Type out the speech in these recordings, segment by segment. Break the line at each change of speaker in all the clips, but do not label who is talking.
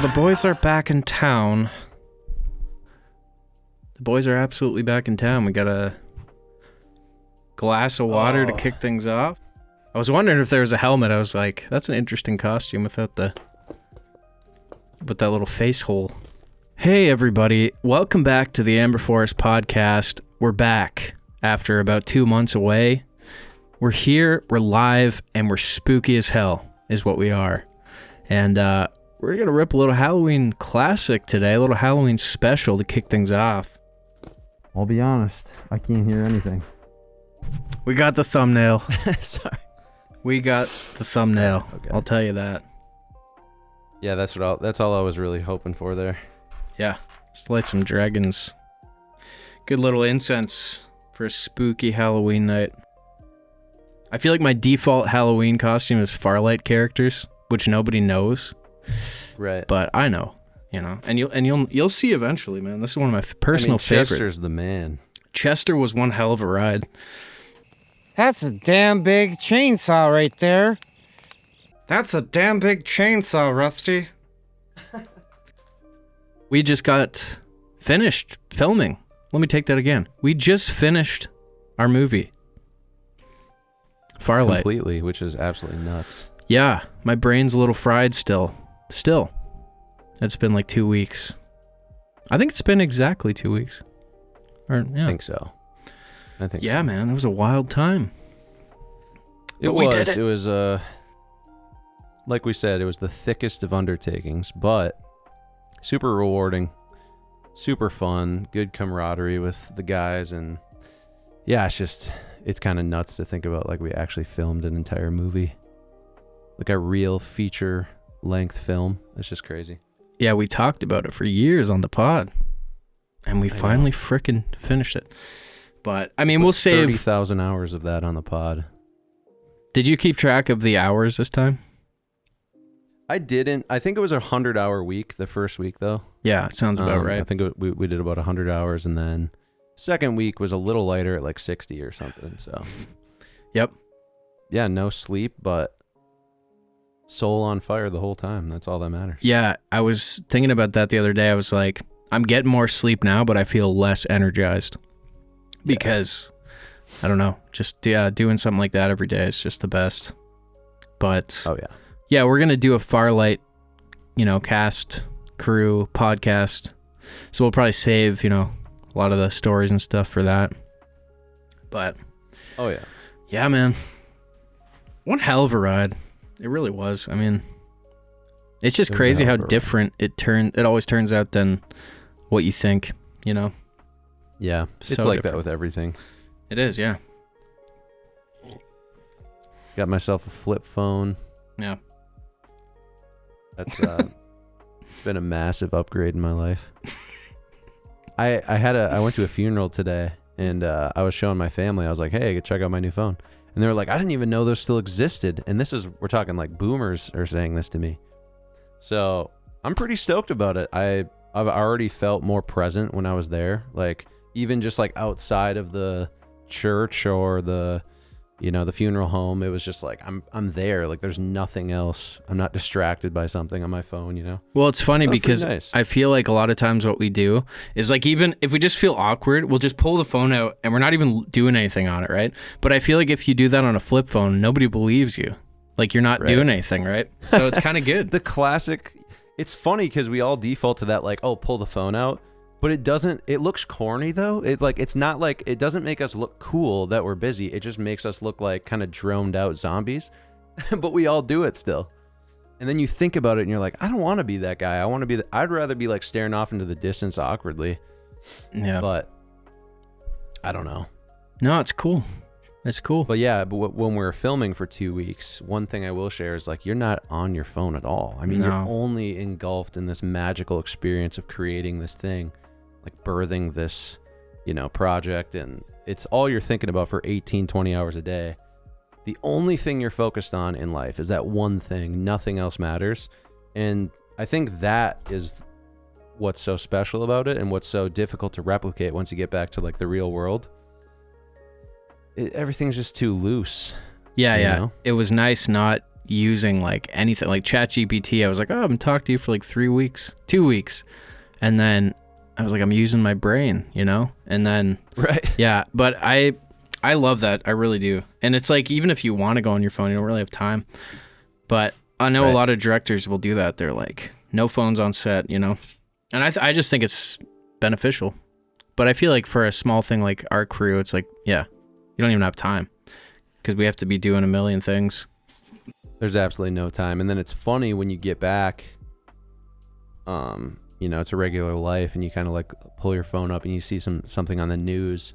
So the boys are back in town. The boys are absolutely back in town. We got a glass of water to kick things off. I was wondering if there was a helmet. I was like, that's an interesting costume with that little face hole. Hey everybody, welcome back to the Amber Forest podcast. We're back after about 2 months away. We're here, we're live, and we're spooky as hell is what we are. And we're going to rip a little Halloween classic today, a little Halloween special to kick things off.
I'll be honest, I can't hear anything.
We got the thumbnail.
Sorry.
We got the thumbnail. Okay. I'll tell you that.
Yeah, that's all I was really hoping for there.
Yeah, just light some dragons. Good little incense for a spooky Halloween night. I feel like my default Halloween costume is Farlight characters, which nobody knows.
Right.
But I know, you know, and you'll see eventually, man. This is one of my personal favorites.
Chester's the man.
Chester was one hell of a ride.
That's a damn big chainsaw right there. That's a damn big chainsaw, Rusty.
We just got finished filming. Let me take that again. We just finished our movie. Farlight.
Completely, which is absolutely nuts.
Yeah, my brain's a little fried still. It's been like 2 weeks. I think it's been exactly 2 weeks.
I think so.
Yeah, man, it was a wild time.
It was, like we said, it was the thickest of undertakings, but super rewarding, super fun, good camaraderie with the guys, and yeah, it's kind of nuts to think about, like, we actually filmed an entire movie, like a real feature length film. It's just crazy.
Yeah, we talked about it for years on the pod, and we finally frickin' finished it. But I mean, we'll save
30,000 hours of that on the pod.
Did you keep track of the hours this time?
I didn't. I think it was a 100-hour week the first week, though.
Yeah, it sounds about right.
I think we did about 100 hours, and then second week was a little lighter at like 60 or something. So,
yep.
Yeah, no sleep, but soul on fire the whole time. That's all that matters.
Yeah, I was thinking about that the other day. I was like, I'm getting more sleep now, but I feel less energized. Because, I don't know, just doing something like that every day is just the best. But, yeah, we're going to do a Farlight, cast, crew, podcast. So we'll probably save, a lot of the stories and stuff for that. But, yeah, man. One hell of a ride. It really was. I mean, it's just crazy how different it always turns out than what you think,
Yeah, it's so like different. That with everything.
It is, yeah.
Got myself a flip phone.
Yeah.
That's it's been a massive upgrade in my life. I went to a funeral today, and I was showing my family. I was like, "Hey, check out my new phone." And they were like, "I didn't even know those still existed." And we're talking like boomers are saying this to me. So I'm pretty stoked about it. I've already felt more present when I was there. Like, even just like outside of the church or the funeral home, it was just like I'm there. Like, there's nothing else. I'm not distracted by something on my phone.
Well, it's funny because I feel like a lot of times what we do is, like, even if we just feel awkward, we'll just pull the phone out and we're not even doing anything on it, right? But I feel like if you do that on a flip phone, nobody believes you. Like, you're not doing anything, right? So it's kind of good.
The classic. It's funny because we all default to that, like, oh, pull the phone out. But it doesn't, it looks corny though. It's not like, it doesn't make us look cool that we're busy. It just makes us look like kind of droned out zombies. But we all do it still. And then you think about it and you're like, I don't want to be that guy. I'd rather be like staring off into the distance awkwardly.
Yeah.
But I don't know.
No, it's cool. It's cool.
But yeah, when we're filming for 2 weeks, one thing I will share is, like, you're not on your phone at all. I mean, You're only engulfed in this magical experience of creating this thing. Like, birthing this, project, and it's all you're thinking about for 18, 20 hours a day. The only thing you're focused on in life is that one thing. Nothing else matters. And I think that is what's so special about it and what's so difficult to replicate once you get back to, like, the real world. Everything's just too loose.
Yeah. It was nice not using like anything like ChatGPT. I was like, oh, I've been talking to you for like 2 weeks. And then I was like, I'm using my brain, you know? And then,
right.
Yeah. But I love that. I really do. And it's like, even if you want to go on your phone, you don't really have time. But I know a lot of directors will do that. They're like, no phones on set, you know? And I just think it's beneficial. But I feel like for a small thing like our crew, it's like, yeah, you don't even have time because we have to be doing a million things.
There's absolutely no time. And then it's funny when you get back, you know, it's a regular life and you kind of like pull your phone up and you see something on the news.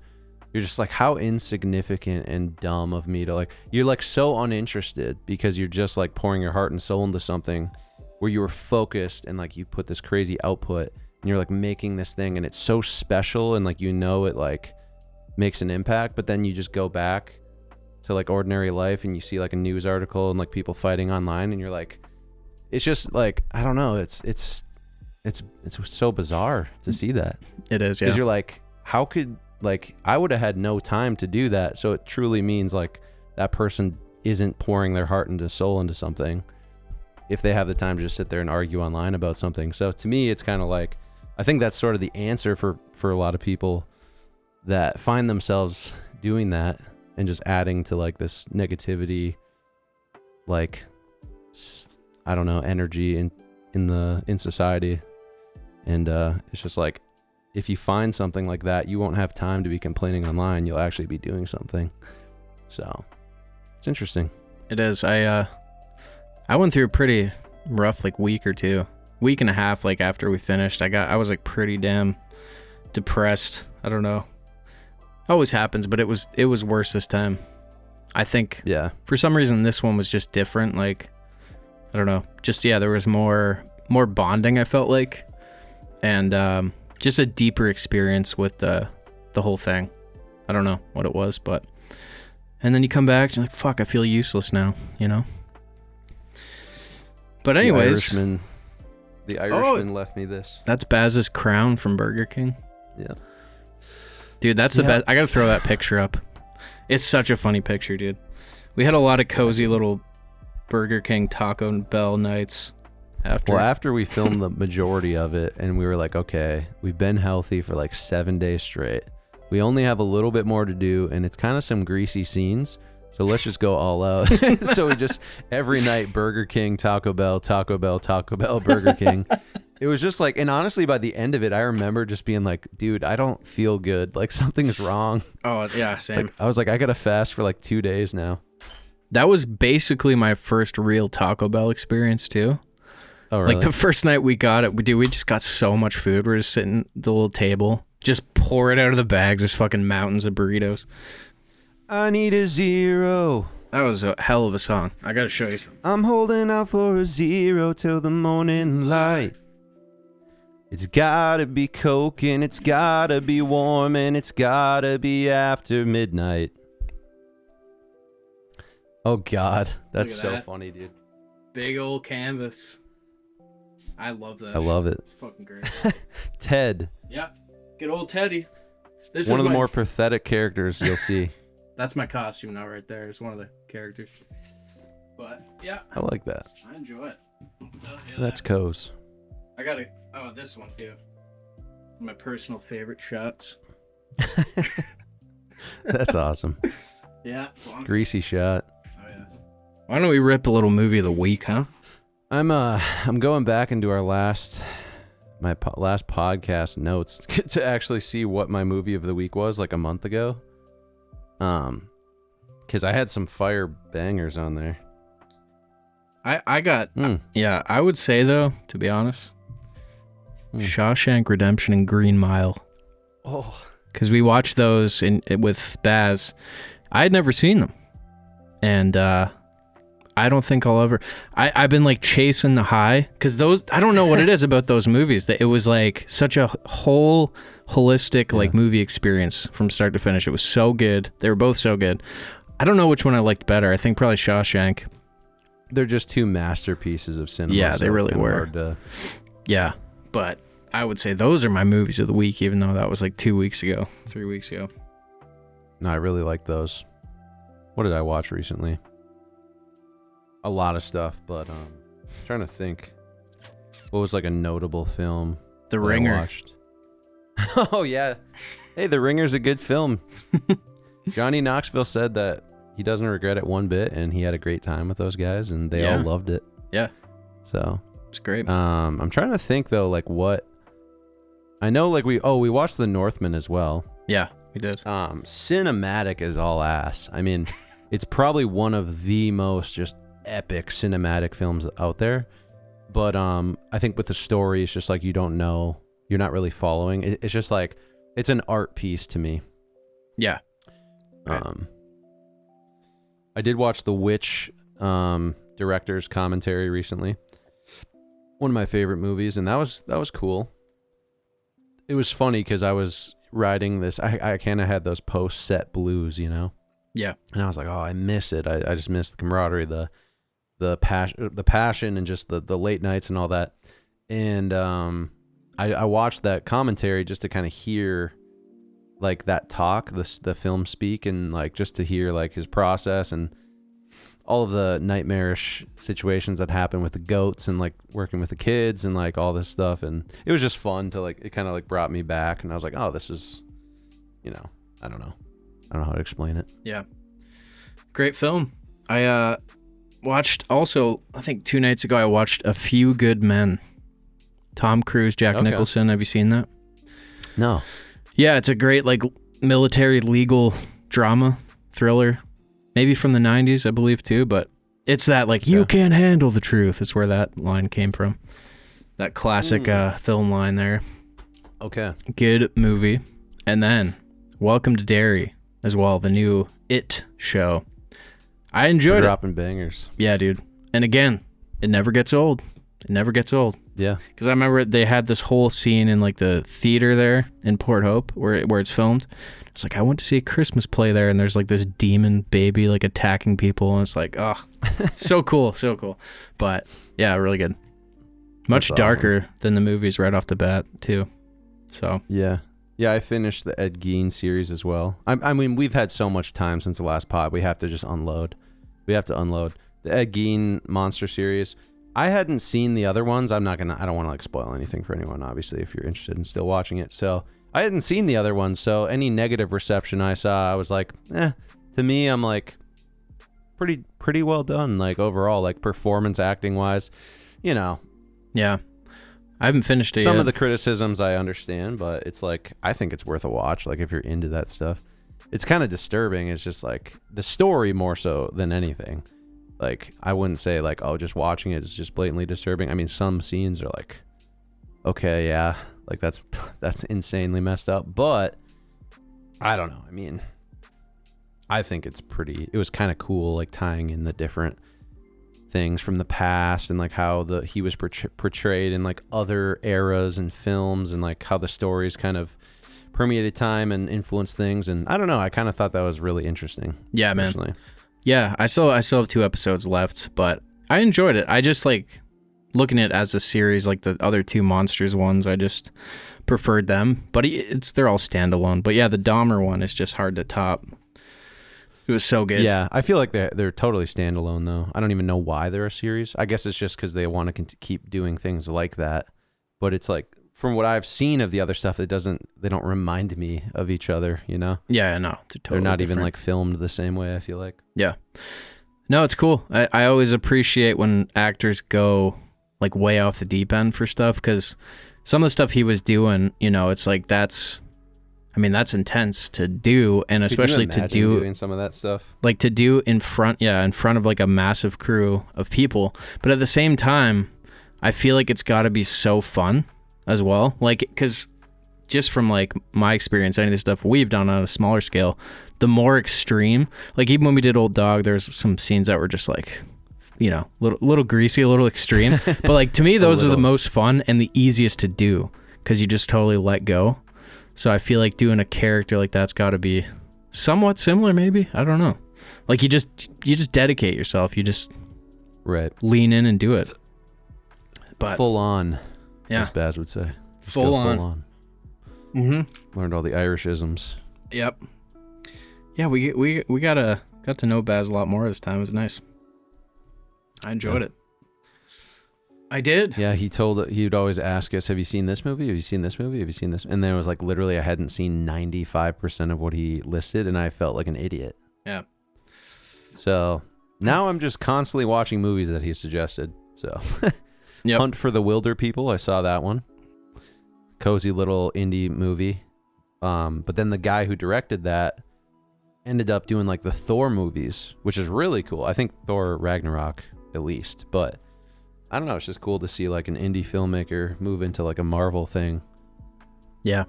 You're just like, how insignificant and dumb of me to like, you're like so uninterested because you're just like pouring your heart and soul into something where you were focused and like you put this crazy output and you're like making this thing and it's so special and like, you know, it like makes an impact, but then you just go back to like ordinary life and you see like a news article and like people fighting online and you're like, it's just like, I don't know. It's so bizarre to see that.
It is. Yeah.
Cause you're like, how could like, I would have had no time to do that. So it truly means like that person isn't pouring their heart and soul into something if they have the time to just sit there and argue online about something. So to me, it's kind of like, I think that's sort of the answer for a lot of people that find themselves doing that and just adding to like this negativity, like, I don't know, energy in society. And it's just like, if you find something like that, you won't have time to be complaining online. You'll actually be doing something. So it's interesting.
It is. I went through a pretty rough like week and a half, like after we finished. I was like pretty damn depressed. I don't know. Always happens, but it was worse this time. I think for some reason this one was just different. Like, I don't know. Just, there was more bonding, I felt like. And just a deeper experience with the whole thing. I don't know what it was, but... And then you come back and you're like, fuck, I feel useless now, you know? But anyways...
The Irishman left me this.
That's Baz's crown from Burger King.
Yeah.
Dude, that's the best. I gotta throw that picture up. It's such a funny picture, dude. We had a lot of cozy little Burger King Taco Bell nights after
we filmed the majority of it, and we were like, okay, we've been healthy for like 7 days straight. We only have a little bit more to do, and it's kind of some greasy scenes, so let's just go all out. So we just, every night, Burger King, Taco Bell, Burger King. It was just like, and honestly, by the end of it, I remember just being like, dude, I don't feel good. Like, something's wrong.
Oh, yeah, same.
Like, I was like, I gotta fast for like 2 days now.
That was basically my first real Taco Bell experience, too.
Oh, really?
Like, the first night we got it, we just got so much food. We're just sitting at the little table, just pour it out of the bags. There's fucking mountains of burritos.
I need a zero.
That was a hell of a song. I gotta show you some.
I'm holding out for a zero till the morning light. It's gotta be Coke and it's gotta be warm and it's gotta be after midnight. Oh God, that's so funny, dude.
Big old canvas. I love that.
I love it.
It's fucking great.
Ted.
Yeah, good old Teddy.
This one of the more pathetic characters you'll see.
That's my costume now right there. It's one of the characters. But, yeah.
I like that.
I enjoy it.
That's Coase.
I got this one too. My personal favorite shots.
That's awesome.
Yeah.
Greasy shot.
Oh, yeah. Why don't we rip a little movie of the week, huh?
I'm going back into our last podcast notes to actually see what my movie of the week was like a month ago. Because I had some fire bangers on there.
I got yeah. I would say though, to be honest, Shawshank Redemption and Green Mile.
Oh,
because we watched those with Baz. I had never seen them, and I don't think I'll ever. I've been like chasing the high because those. I don't know what it is about those movies that it was like such a holistic like movie experience from start to finish. It was so good. They were both so good. I don't know which one I liked better. I think probably Shawshank.
They're just two masterpieces of cinema.
Yeah,
so
they really were.
Hard to...
Yeah, but I would say those are my movies of the week, even though that was like 3 weeks ago.
No, I really like those. What did I watch recently? a lot of stuff, but trying to think. What was like a notable film?
The
that I
Ringer.
watched? Oh yeah. Hey, The Ringer's a good film. Johnny Knoxville said that he doesn't regret it one bit, and he had a great time with those guys, and they all loved it.
Yeah.
So
it's great.
I'm trying to think though, like what. I know, like we watched The Northman as well.
Yeah, we did.
Cinematic is all ass. I mean, it's probably one of the most just epic cinematic films out there. But I think with the story, it's just like you don't know, you're not really following. It's just like it's an art piece to me.
Yeah. Right.
I did watch The Witch director's commentary recently. One of my favorite movies, and that was cool. It was funny because I was riding this. I kind of had those post-set blues, you know.
Yeah.
And I was like, oh, I miss it. I just miss the camaraderie, the passion, and just the late nights and all that. And I watched that commentary just to kind of hear like that talk, the film speak, and like just to hear like his process and all of the nightmarish situations that happen with the goats and like working with the kids and like all this stuff. And it was just fun to like, it kind of like brought me back, and I was like, oh, this is, you know, I don't know how to explain it.
Yeah. Great film. I watched also, I think 2 nights ago, I watched A Few Good Men. Tom Cruise, Jack Nicholson. Have you seen that?
No.
Yeah, it's a great like military legal drama thriller. Maybe from the 90s, I believe, too. But it's that, like, you can't handle the truth. It's where that line came from. That classic film line there.
Okay.
Good movie. And then, Welcome to Derry as well, the new It show. I enjoyed it.
Dropping bangers.
Yeah, dude. And again, it never gets old. It never gets old.
Yeah.
Because I remember they had this whole scene in, like, the theater there in Port Hope where it's filmed. It's like, I went to see a Christmas play there, and there's like this demon baby like attacking people, and it's like, oh, so cool, so cool. But yeah, really good. Much darker than the movies right off the bat too. So
yeah, I finished the Ed Gein series as well. I mean, we've had so much time since the last pod. We have to just unload. We have to unload the Ed Gein monster series. I hadn't seen the other ones. I don't want to like spoil anything for anyone, obviously, if you're interested in still watching it. So I hadn't seen the other ones, so any negative reception I saw, I was like, to me, I'm like, pretty well done, like overall, like performance acting wise, you know.
Yeah, I haven't finished it
Some
yet.
of the criticisms I understand, but it's like, I think it's worth a watch, like if you're into that stuff. It's kind of disturbing. It's just like the story more so than anything. Like, I wouldn't say like, oh, just watching it is just blatantly disturbing. I mean, some scenes are like, okay, yeah, like that's insanely messed up, but I don't know. I mean, I think it was kind of cool, like tying in the different things from the past and like how he was portrayed in like other eras and films, and like how the stories kind of permeated time and influenced things. And I don't know, I kind of thought that was really interesting.
Yeah,
personally.
man. Yeah, I still have 2 episodes left, but I enjoyed it. I just like looking at it as a series, like the other 2 Monsters ones, I just preferred them. But they're all standalone. But yeah, the Dahmer one is just hard to top. It was so good.
Yeah, I feel like they're totally standalone though. I don't even know why they're a series. I guess it's just because they want to keep doing things like that. But it's like, from what I've seen of the other stuff, they don't remind me of each other, you know?
Yeah, no,
they're not even like filmed the same way, I feel like.
Yeah. No, it's cool. I always appreciate when actors go like way off the deep end for stuff, because some of the stuff he was doing, you know, it's like that's intense to do, and especially to do
doing some of that stuff,
like to do in front of like a massive crew of people. But at the same time, I feel like it's got to be so fun as well, like, because just from like my experience, any of the stuff we've done on a smaller scale, the more extreme, like even when we did Old Dog, there's some scenes that were just like, you know, little greasy, a little extreme. But like to me, those are the most fun and the easiest to do, because you just totally let go. So I feel like doing a character like that's got to be somewhat similar, maybe. I don't know. Like you just dedicate yourself. You just lean in and do it. But
full on,
yeah,
as Baz would say. Just
full on.
Mm-hmm. Learned all the Irish isms.
Yep. Yeah, we got to know Baz a lot more this time. It was nice. I enjoyed it. I did.
Yeah, he'd always ask us, have you seen this movie? Have you seen this movie? Have you seen this? And then it was like literally I hadn't seen 95% of what he listed, and I felt like an idiot.
Yeah.
So now I'm just constantly watching movies that he suggested. So
Yep.
Hunt for the Wilder People, I saw that one. Cozy little indie movie. But then the guy who directed that ended up doing like the Thor movies, which is really cool. I think Thor Ragnarok at least, but I don't know. It's just cool to see like an indie filmmaker move into like a Marvel thing.
Yeah.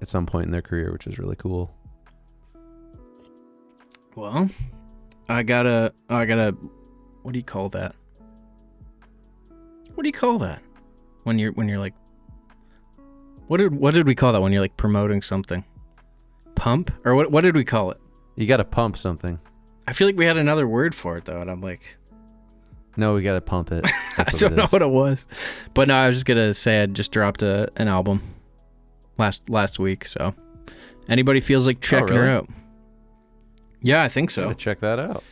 At some point in their career, which is really cool.
Well, I gotta. What do you call that? What do you call that? When you're like. What did we call that when you're like promoting something? Pump? Or what did we call it?
You got to pump something.
I feel like we had another word for it though, and I'm like.
No, we got to pump it.
I don't know what it was. But no, I was just going to say I just dropped an album last week. So anybody feels like checking her out. Yeah, I think so.
Gotta check that out.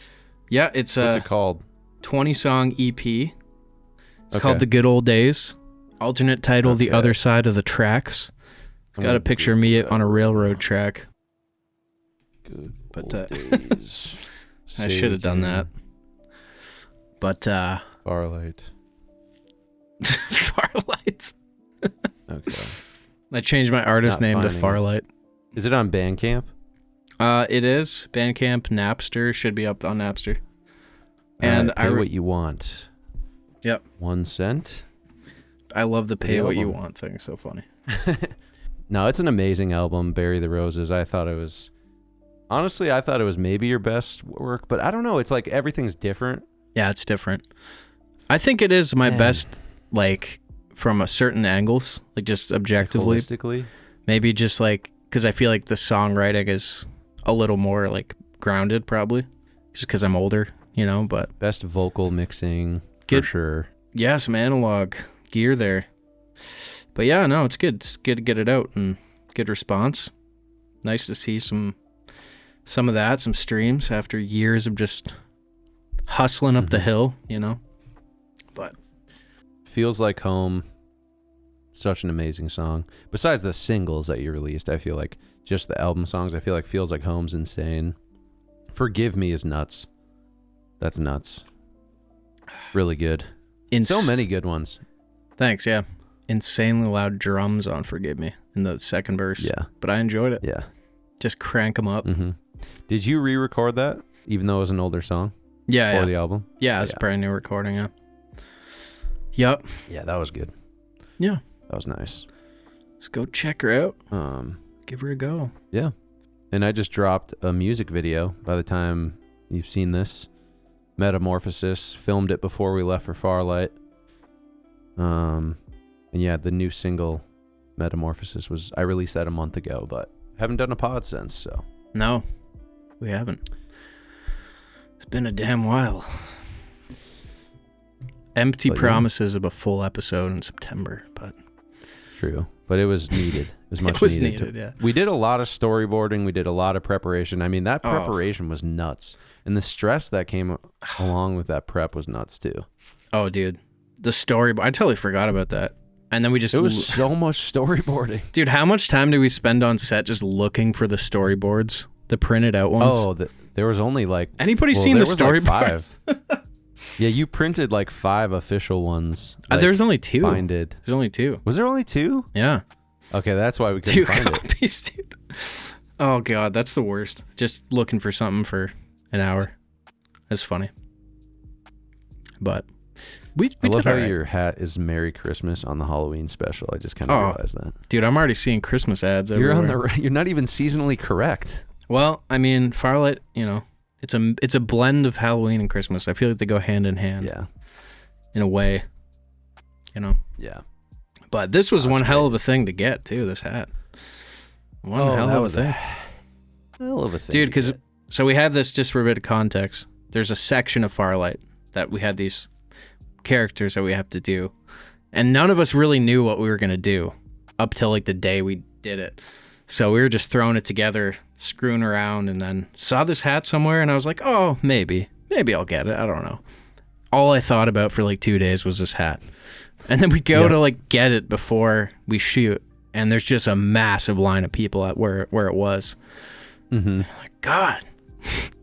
Yeah, it's
What's it called?
20-song EP. It's called The Good Old Days. Alternate title, The Other Side of the Tracks. It's got a picture of me on a railroad track.
Good
But
old days.
I should have done that. But
Farlight.
Farlight.
Okay.
I changed my artist name to Farlight.
Is it on Bandcamp?
It is. Bandcamp, Napster, should be up on Napster.
And pay what you want.
Yep.
1 cent.
I love the pay what you want thing. So funny.
No, it's an amazing album, Bury the Roses. I thought it was maybe your best work, but I don't know. It's like everything's different.
Yeah, it's different. I think it is my best, like, from a certain angles, like just objectively.
Holistically?
Maybe just like, because I feel like the songwriting is a little more like grounded probably, just because I'm older, you know, but.
Best vocal mixing, for sure. Yeah,
some analog gear there. But yeah, no, it's good. It's good to get it out and good response. Nice to see some of that, some streams after years of just hustling up the hill, you know. But
Feels Like Home, such an amazing song. Besides the singles that you released, I feel like just the album songs, I feel like Feels Like Home's insane. Forgive Me is nuts. That's nuts. Really good. So many good ones.
Thanks, yeah. Insanely loud drums on Forgive Me in the second verse.
Yeah.
But I enjoyed it.
Yeah.
Just crank them up.
Mm-hmm. Did you re-record that, even though it was an older song?
Yeah,
for the album?
Yeah, it's a brand new recording, yeah. Yep.
Yeah, that was good.
Yeah.
That was nice.
Let's go check her out. Give her a go.
Yeah. And I just dropped a music video by the time you've seen this. Metamorphosis. Filmed it before we left for Farlight. And yeah, the new single, Metamorphosis, I released that a month ago, but haven't done a pod since, so.
No, we haven't. It's been a damn while. Empty Promises of a full episode in September, but.
True. But it was needed. It was much needed.
Yeah.
We did a lot of storyboarding. We did a lot of preparation. I mean, that preparation was nuts. And the stress that came along with that prep was nuts too.
Oh, dude. The storyboard. I totally forgot about that. And then we just...
It was so much storyboarding.
Dude, how much time did we spend on set just looking for the storyboards? The printed out ones?
Oh, there was only like...
Anybody seen the storyboard?
Like 5. Yeah, you printed like 5 official ones. Like,
there's only 2.
Binded.
There's only 2.
Was there only 2?
Yeah.
Okay, that's why we couldn't find
copies, it. Dude. Oh, God, that's the worst. Just looking for something for an hour. That's funny. But... I
love how your hat is Merry Christmas on the Halloween special. I just kind of realized that.
Dude, I'm already seeing Christmas ads everywhere.
You're not even seasonally correct.
Well, I mean, Farlight, you know, it's a blend of Halloween and Christmas. I feel like they go hand in hand.
Yeah. In
a way. You know?
Yeah.
But this was one hell of a thing to get, too, this hat. One hell of a thing.
Hell of a thing.
Dude, because, so we have this, just for a bit of context, there's a section of Farlight that we had these characters that we have to do, and none of us really knew what we were going to do up till like the day we did it. So we were just throwing it together, screwing around, and then saw this hat somewhere, and I was like, oh, maybe I'll get it. I don't know. all I thought about for like 2 days was this hat. And then we go to like get it before we shoot, and there's just a massive line of people at where it was.
Mm-hmm.
Like, God.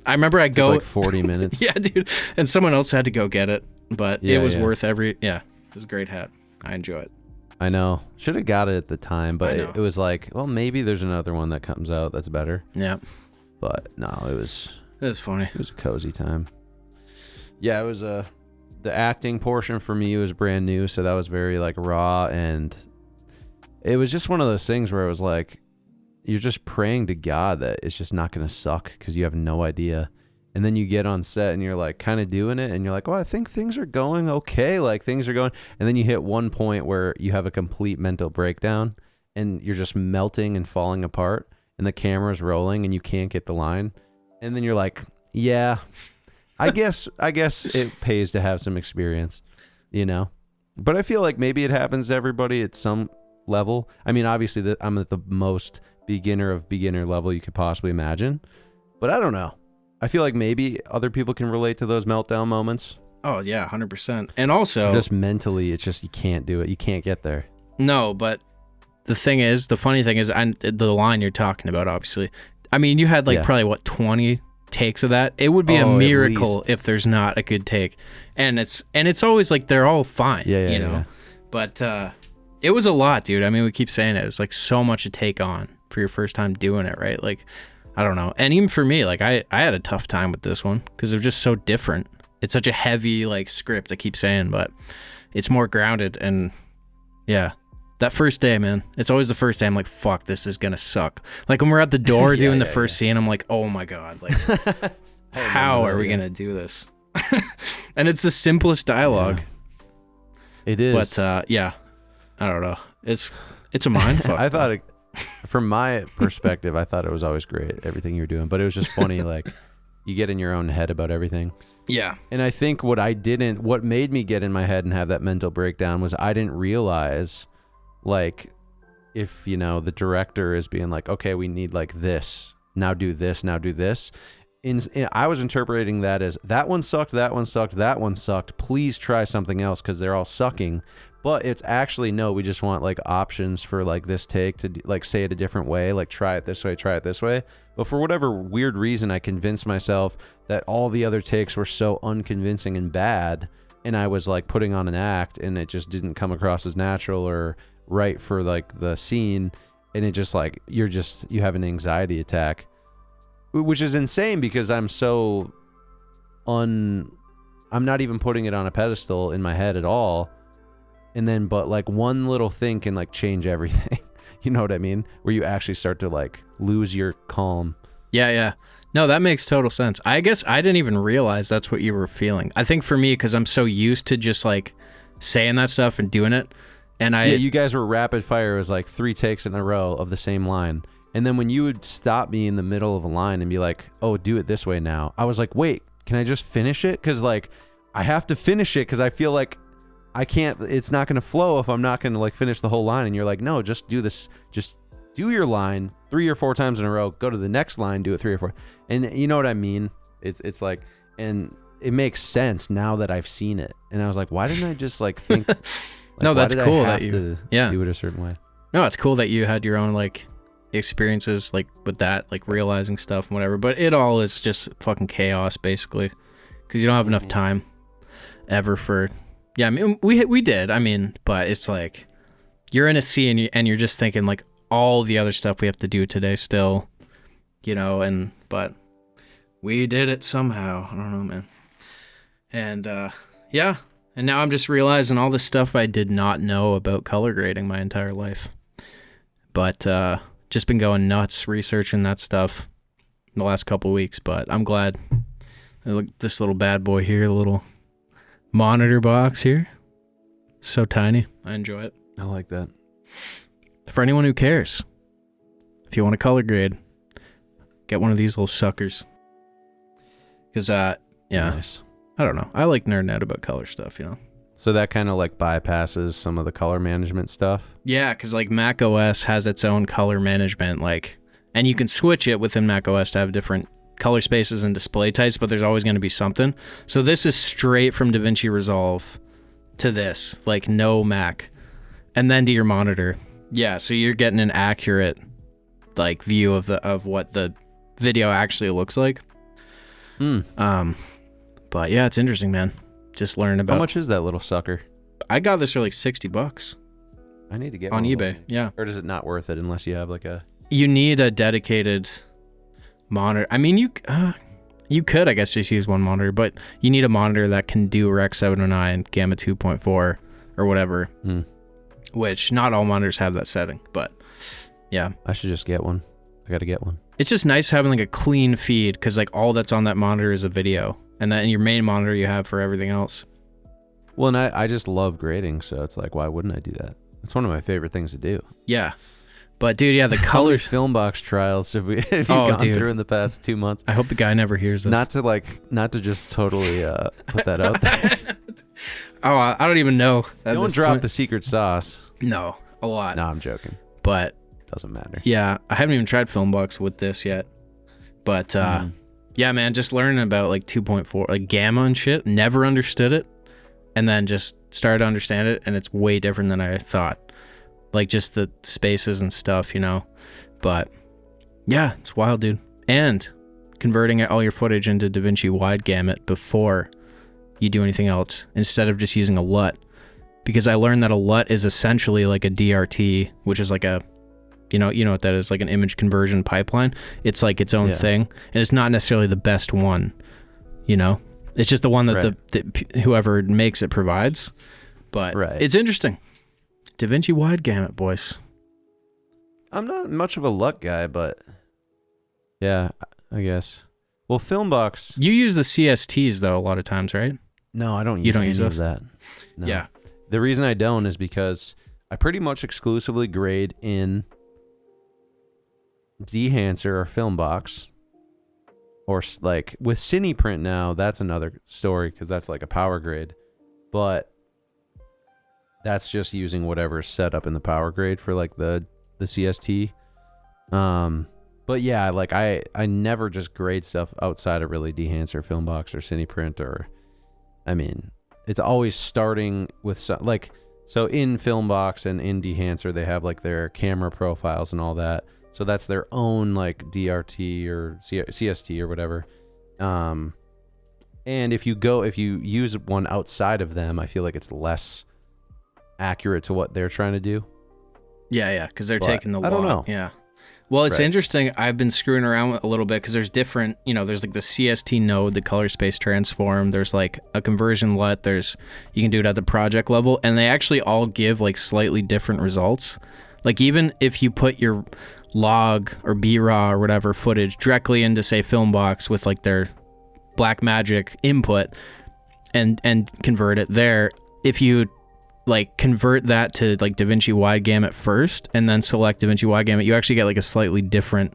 I remember I go
like 40 minutes.
Yeah, dude. And someone else had to go get it, but it was worth it was a great hat. I enjoy it.
I know. Should have got it at the time, but it was like, well, maybe there's another one that comes out that's better.
Yeah.
But no, it was
funny.
It was a cozy time. Yeah, it was the acting portion for me was brand new, so that was very like raw, and it was just one of those things where it was like you're just praying to God that it's just not going to suck because you have no idea. And then you get on set and you're like kind of doing it and you're like, oh, I think things are going okay. Like things are going. And then you hit one point where you have a complete mental breakdown and you're just melting and falling apart and the camera's rolling and you can't get the line. And then you're like, yeah, I guess it pays to have some experience, you know? But I feel like maybe it happens to everybody at some level. I mean, obviously I'm at the most beginner of beginner level you could possibly imagine, but I don't know. I feel like maybe other people can relate to those meltdown moments.
Oh, yeah, 100%. And also...
just mentally, it's just you can't do it. You can't get there.
No, but the funny thing is, the line you're talking about, obviously. I mean, you had probably, 20 takes of that? It would be a miracle if there's not a good take. And it's always like they're all fine, you know? Yeah. But it was a lot, dude. I mean, we keep saying it. It was like so much to take on for your first time doing it, right? Like... I don't know. And even for me, like I had a tough time with this one because they're just so different. It's such a heavy like script, I keep saying, but it's more grounded. And yeah, that first day, man, it's always the first day I'm like, fuck, this is going to suck. Like when we're at the door doing the first scene, I'm like, oh my God, like how are we going to do this? And it's the simplest dialogue.
Yeah. It is.
But yeah, I don't know. It's a mind fuck.
I thought from my perspective, I thought it was always great, everything you were doing. But it was just funny, like, you get in your own head about everything.
Yeah.
And I think what made me get in my head and have that mental breakdown was I didn't realize, like, if, you know, the director is being like, okay, we need, like, this. Now do this, now do this. I was interpreting that as, that one sucked, that one sucked, that one sucked. Please try something else because they're all sucking. But it's actually, no, we just want like options for like this take to like say it a different way, like try it this way, try it this way. But for whatever weird reason, I convinced myself that all the other takes were so unconvincing and bad. And I was like putting on an act and it just didn't come across as natural or right for like the scene. And it just like, you have an anxiety attack, which is insane because I'm not even putting it on a pedestal in my head at all. And then, but like one little thing can like change everything. You know what I mean? Where you actually start to like lose your calm. Yeah.
No, that makes total sense. I guess I didn't even realize that's what you were feeling. I think for me, because I'm so used to just like saying that stuff and doing it. And
you guys were rapid fire. It was like 3 takes in a row of the same line. And then when you would stop me in the middle of a line and be like, oh, do it this way now. I was like, wait, can I just finish it? Because like I have to finish it because I feel like I can't, it's not going to flow if I'm not going to like finish the whole line. And you're like, no, just do this. Just do your line 3 or 4 times in a row. Go to the next line, do it 3 or 4. And you know what I mean? It's like, and it makes sense now that I've seen it. And I was like, why didn't I just like think, like,
no, that's cool that you
do it a certain way.
No, it's cool that you had your own like experiences like with that, like realizing stuff and whatever. But it all is just fucking chaos basically because you don't have enough time ever for... Yeah, I mean, we did. I mean, but it's like you're in a scene and you're just thinking like all the other stuff we have to do today still, you know, but we did it somehow. I don't know, man. And yeah, and now I'm just realizing all the stuff I did not know about color grading my entire life. But just been going nuts researching that stuff in the last couple weeks, but I'm glad. Look, this little bad boy here, a little monitor box here, so tiny. I enjoy it.
I like that.
For anyone who cares, if you want to color grade, get one of these little suckers. Because
nice.
I don't know, I like nerding out about color stuff, you know.
So that kind of like bypasses some of the color management stuff.
Yeah, because like Mac OS has its own color management, like, and you can switch it within Mac OS to have different color spaces and display types, but there's always going to be something. So this is straight from DaVinci Resolve to this, like no Mac, and then to your monitor. Yeah, so you're getting an accurate like view of what the video actually looks like. But yeah, it's interesting, man. Just learn about.
How much is that little sucker?
I got this for like $60.
I need to get
on
one
eBay. Yeah.
Or is it not worth it unless you have like a?
You need a dedicated monitor. I mean, you could, I guess, just use one monitor, but you need a monitor that can do Rec 709, Gamma 2.4, or whatever. Which not all monitors have that setting, but yeah.
I should just get one. I got to get one.
It's just nice having like a clean feed because like all that's on that monitor is a video, and then your main monitor you have for everything else.
Well, and I just love grading, so it's like, why wouldn't I do that? It's one of my favorite things to do.
Yeah. But dude, yeah, the color
film box trials have you gone through in the past 2 months?
I hope the guy never hears this.
Not to just totally put that out there.
Oh, I don't even know.
No one dropped the secret sauce.
No, a lot.
No, I'm joking.
But
doesn't matter.
Yeah, I haven't even tried Filmbox with this yet. But yeah, man, just learning about like 2.4, like gamma and shit. Never understood it, and then just started to understand it, and it's way different than I thought. Like just the spaces and stuff, you know. But yeah, it's wild, dude. And converting all your footage into DaVinci Wide Gamut before you do anything else, instead of just using a LUT. Because I learned that a LUT is essentially like a DRT, which is like a, you know what that is, like an image conversion pipeline. It's like its own thing, and it's not necessarily the best one, you know. It's just the one that whoever makes it provides. But it's interesting. DaVinci Wide Gamut, boys.
I'm not much of a LUT guy, but yeah, I guess. Well, Filmbox.
You use the CSTs though a lot of times, right?
No, I don't.
You don't use
any
those?
of that. No.
Yeah.
The reason I don't is because I pretty much exclusively grade in Dehancer or Filmbox, or like with CinePrint now. That's another story because that's like a power grade, but that's just using whatever's set up in the power grade for like the CST. But yeah, like I never just grade stuff outside of really Dehancer, Filmbox, or CinePrint, or I mean, it's always starting with so in Filmbox and in Dehancer they have like their camera profiles and all that. So that's their own like DRT or CST or whatever. And if you use one outside of them, I feel like it's less accurate to what they're trying to do.
Yeah, because they're taking the log.
I don't know.
Yeah. Well, it's interesting. I've been screwing around with a little bit because there's different, there's like the CST node, the color space transform. There's like a conversion LUT. You can do it at the project level, and they actually all give like slightly different results. Like even if you put your log or BRAW or whatever footage directly into say Filmbox with like their Blackmagic input and convert it there, if you like convert that to like DaVinci Wide Gamut first and then select DaVinci Wide Gamut, you actually get like a slightly different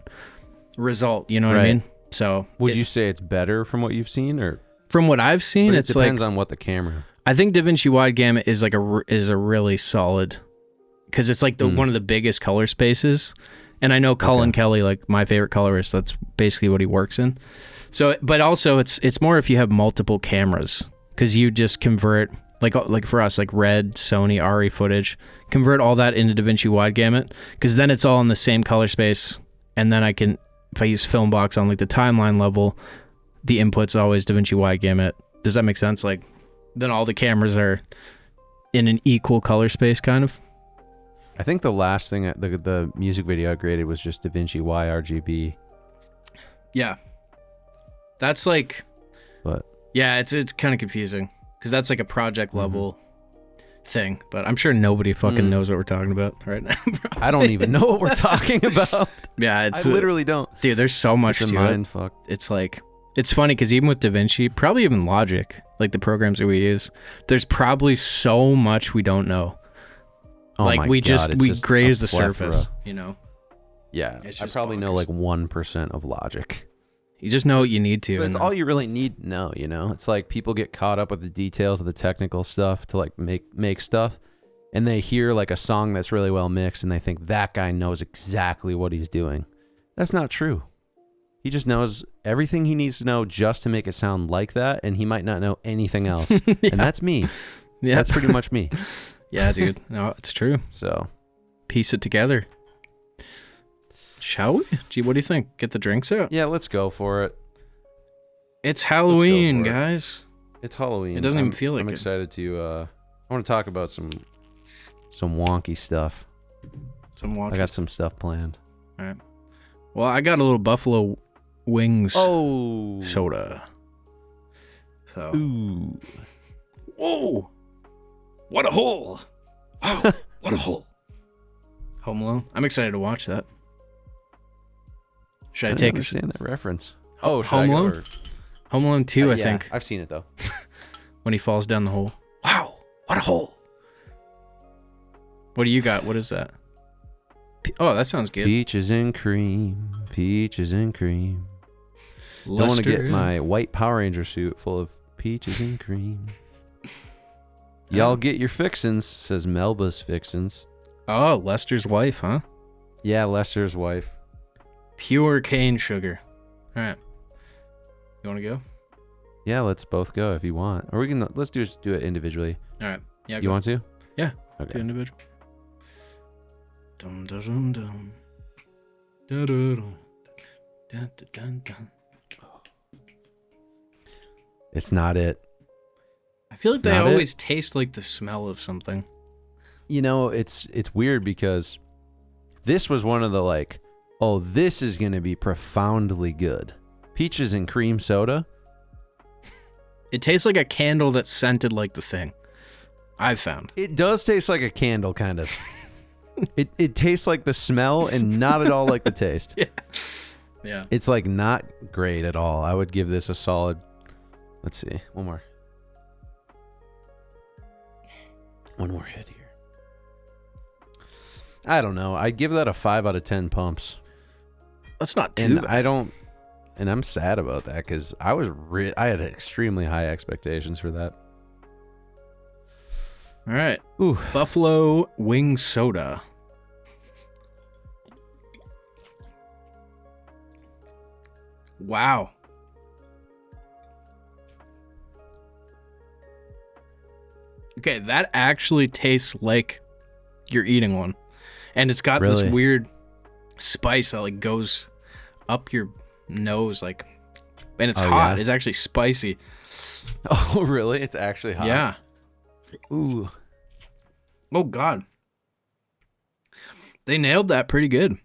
result. You know what I mean? So
would you say it's better from what you've seen, or
from what I've seen?
It depends on what the camera.
I think DaVinci Wide Gamut is like is a really solid, because it's like one of the biggest color spaces. And I know Colin Kelly, like my favorite colorist, that's basically what he works in. So, but also it's more if you have multiple cameras, because you just convert like for us, like Red, Sony, ARRI footage, convert all that into DaVinci Wide Gamut, because then it's all in the same color space. And then I can, if I use Filmbox on like the timeline level, the input's always DaVinci Wide Gamut. Does that make sense? Like then all the cameras are in an equal color space, kind of.
I think the last thing, the music video I graded was just DaVinci YRGB.
Yeah. That's like...
But
yeah, it's kind of confusing, because that's like a project level thing, but I'm sure nobody fucking knows what we're talking about right now.
I don't even know what we're talking about.
Yeah,
I literally don't.
Dude, there's so much to
mind
it.
Fuck.
It's like... It's funny, because even with DaVinci, probably even Logic, like the programs that we use, there's probably so much we don't know.
Oh
like we
God,
we graze the surface,
Yeah, I probably know like 1% of Logic.
You just know what you need to.
But it's all you really need to know, It's like people get caught up with the details of the technical stuff to like make stuff, and they hear like a song that's really well mixed, and they think that guy knows exactly what he's doing. That's not true. He just knows everything he needs to know just to make it sound like that, and he might not know anything else. And that's me. Yeah. That's pretty much me.
Yeah, dude. No, it's true.
So,
piece it together. Shall we? Gee, what do you think? Get the drinks out?
Yeah, let's go for it.
It's Halloween, guys.
It's Halloween.
It doesn't even feel like
I'm
it.
excited to, I want to talk about some wonky stuff. I got some stuff planned.
All right. Well, I got a little Buffalo Wings
soda.
So.
Ooh.
Whoa. What a hole. Wow. What a hole. Home Alone. I'm excited to watch that. Should I take
understand that reference? Oh,
Home Alone? Home Alone 2, I think.
I've seen it, though.
When he falls down the hole. Wow. What a hole. What do you got? What is that? Oh, that sounds good.
Peaches and cream. Peaches and cream. Don't want to get my white Power Ranger suit full of peaches and cream. Y'all get your fixins, says Melba's Fixins.
Oh, Lester's wife, huh?
Yeah, Lester's wife.
Pure cane sugar. All right. You want to go?
Yeah, let's both go if you want. Or let's do it individually.
All right. Yeah.
You want to?
Yeah.
Okay.
Do individual. Dum dum dum dum. Dun, dun, dun. Dun, dun, dun.
It's not it.
I feel like they always taste like the smell of something.
You know, it's weird because this was one of the like, oh, this is going to be profoundly good. Peaches and cream soda.
It tastes like a candle that's scented like the thing. I've found.
It does taste like a candle, kind of. It tastes like the smell and not at all like the taste.
Yeah.
It's like not great at all. I would give this a solid, let's see, one more hit here. I don't know. I'd give that a 5 out of 10 pumps.
That's not too bad.
And I'm sad about that because I had extremely high expectations for that.
All right.
Ooh.
Buffalo Wing Soda. Wow. Okay, that actually tastes like you're eating one. And it's got this weird spice that like goes up your nose, like, and it's hot. Yeah? It's actually spicy.
Oh, really? It's actually hot?
Yeah.
Ooh.
Oh, God. They nailed that pretty good.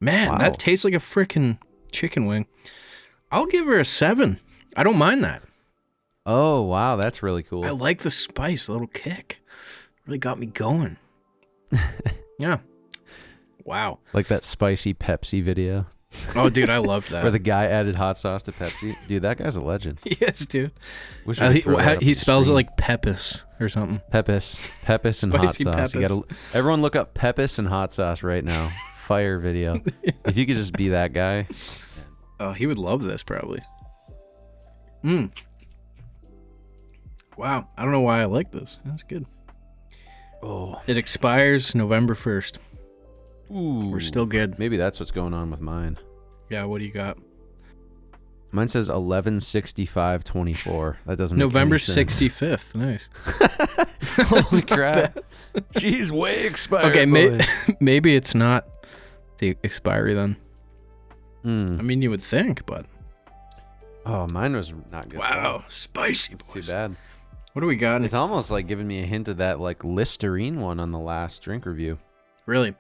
Man, that tastes like a freaking chicken wing. I'll give her a 7. I don't mind that.
Oh, wow. That's really cool.
I like the spice, the little kick. Really got me going. Yeah. Wow.
Like that spicy Pepsi video.
Oh, dude, I loved that.
Where the guy added hot sauce to Pepsi. Dude, that guy's a legend.
Yes, dude.
He
spells it like Pepis or something.
Pepis and hot sauce. Pepis. Everyone look up Pepis and hot sauce right now. Fire video. If you could just be that guy.
Oh, he would love this probably. Wow. I don't know why I like this. That's good.
Oh.
It expires November 1st.
Ooh.
We're still good.
Maybe that's what's going on with mine.
Yeah, what do you got?
Mine says 11/65/24. That doesn't make
November
any sense.
65th. Nice.
Holy crap. She's way expired.
Okay, maybe it's not the expiry then. I mean, you would think, but...
Oh, mine was not good.
Wow, spicy boys.
Too bad.
What do we got?
It's almost like giving me a hint of that like Listerine one on the last drink review.
Really?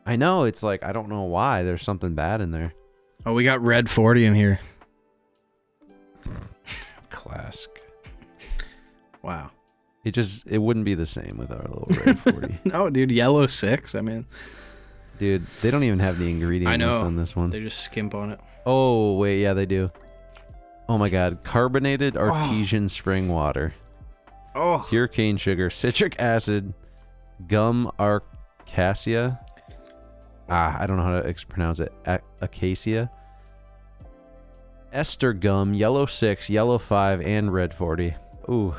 I know. It's like, I don't know why. There's something bad in there.
Oh, we got Red 40 in here.
Classic.
Wow.
It wouldn't be the same with our little Red 40.
No, dude. Yellow 6. I mean.
Dude, they don't even have the ingredient list on this one.
They just skimp on it.
Oh, wait. Yeah, they do. Oh, my God. Carbonated artesian spring water.
Oh.
Pure cane sugar. Citric acid. Gum acacia. I don't know how to pronounce it. Acacia. Ester gum. Yellow 6, yellow 5, and red 40. Ooh.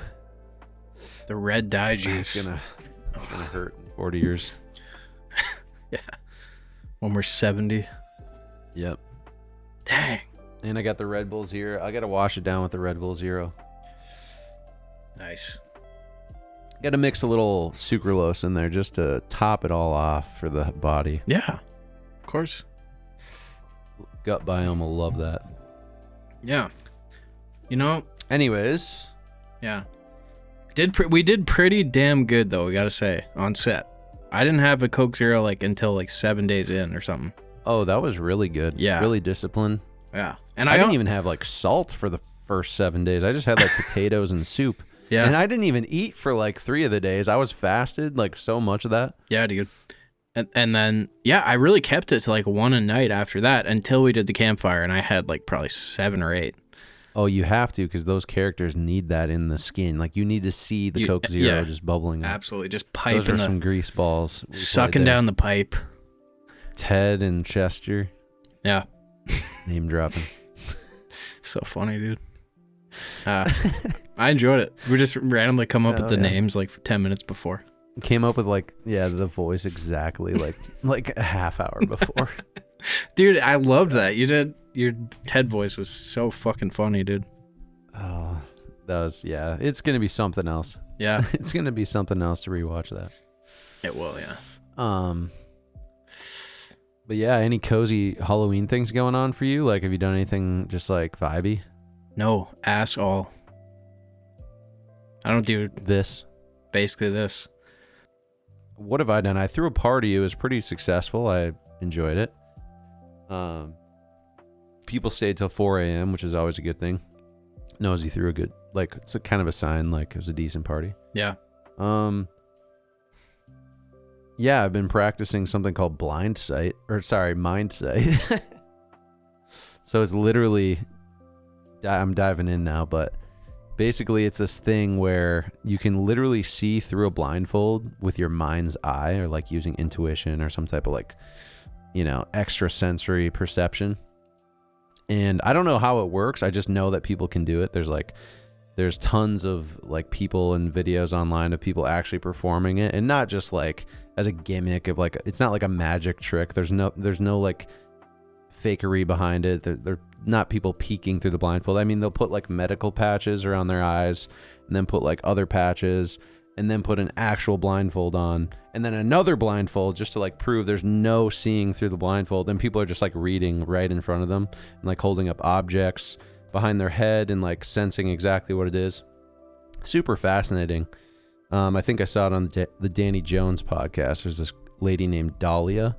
The red dye juice.
It's gonna hurt in 40 years.
Yeah. When we're 70.
Yep.
Dang.
And I got the Red Bull Zero. I got to wash it down with the Red Bull Zero.
Nice.
Got to mix a little sucralose in there just to top it all off for the body.
Yeah, of course.
Gut biome will love that.
Yeah. You know.
Anyways.
Yeah. We did pretty damn good though, we gotta say, on set. I didn't have a Coke Zero like until like 7 days in or something.
Oh, that was really good.
Yeah.
Really disciplined.
Yeah. And
I didn't even have like salt for the first 7 days. I just had like potatoes and soup.
Yeah.
And I didn't even eat for like 3 of the days. I was fasted like so much of that.
Yeah, dude. And then, yeah, I really kept it to like 1 a night after that until we did the campfire, and I had like probably 7 or 8.
Oh, you have to, because those characters need that in the skin. Like you need to see the Coke Zero just bubbling up.
Absolutely, just piping.
Those are some grease balls.
Sucking down the pipe.
Ted and Chester.
Yeah.
Name dropping.
So funny, dude. I enjoyed it. We just randomly come up with the names like 10 minutes before.
Came up with like, the voice exactly like a half hour before.
Dude, I loved that. Your Ted voice was so fucking funny, dude.
Oh, that was, it's going to be something else.
Yeah.
It's going to be something else to rewatch that.
It will, yeah.
But yeah, any cozy Halloween things going on for you? Like, have you done anything just like vibey?
No, ass all. I don't do
this.
Basically this.
What have I done? I threw a party. It was pretty successful. I enjoyed it. People stayed till 4 a.m., which is always a good thing. Nosy threw a good, like, it's a kind of a sign, like, it was a decent party.
Yeah.
Yeah, I've been practicing something called Mind Sight. So it's literally, I'm diving in now, but basically it's this thing where you can literally see through a blindfold with your mind's eye, or like using intuition or some type of like, extrasensory perception. And I don't know how it works. I just know that people can do it. There's tons of like people and videos online of people actually performing it, and not just like as a gimmick of like, it's not like a magic trick. There's no like fakery behind it. They're not people peeking through the blindfold. I mean, they'll put like medical patches around their eyes, and then put like other patches, and then put an actual blindfold on, and then another blindfold just to like prove there's no seeing through the blindfold. And people are just like reading right in front of them and like holding up objects behind their head and like sensing exactly what it is. Super fascinating. I think I saw it on the Danny Jones podcast. There's this lady named Dahlia,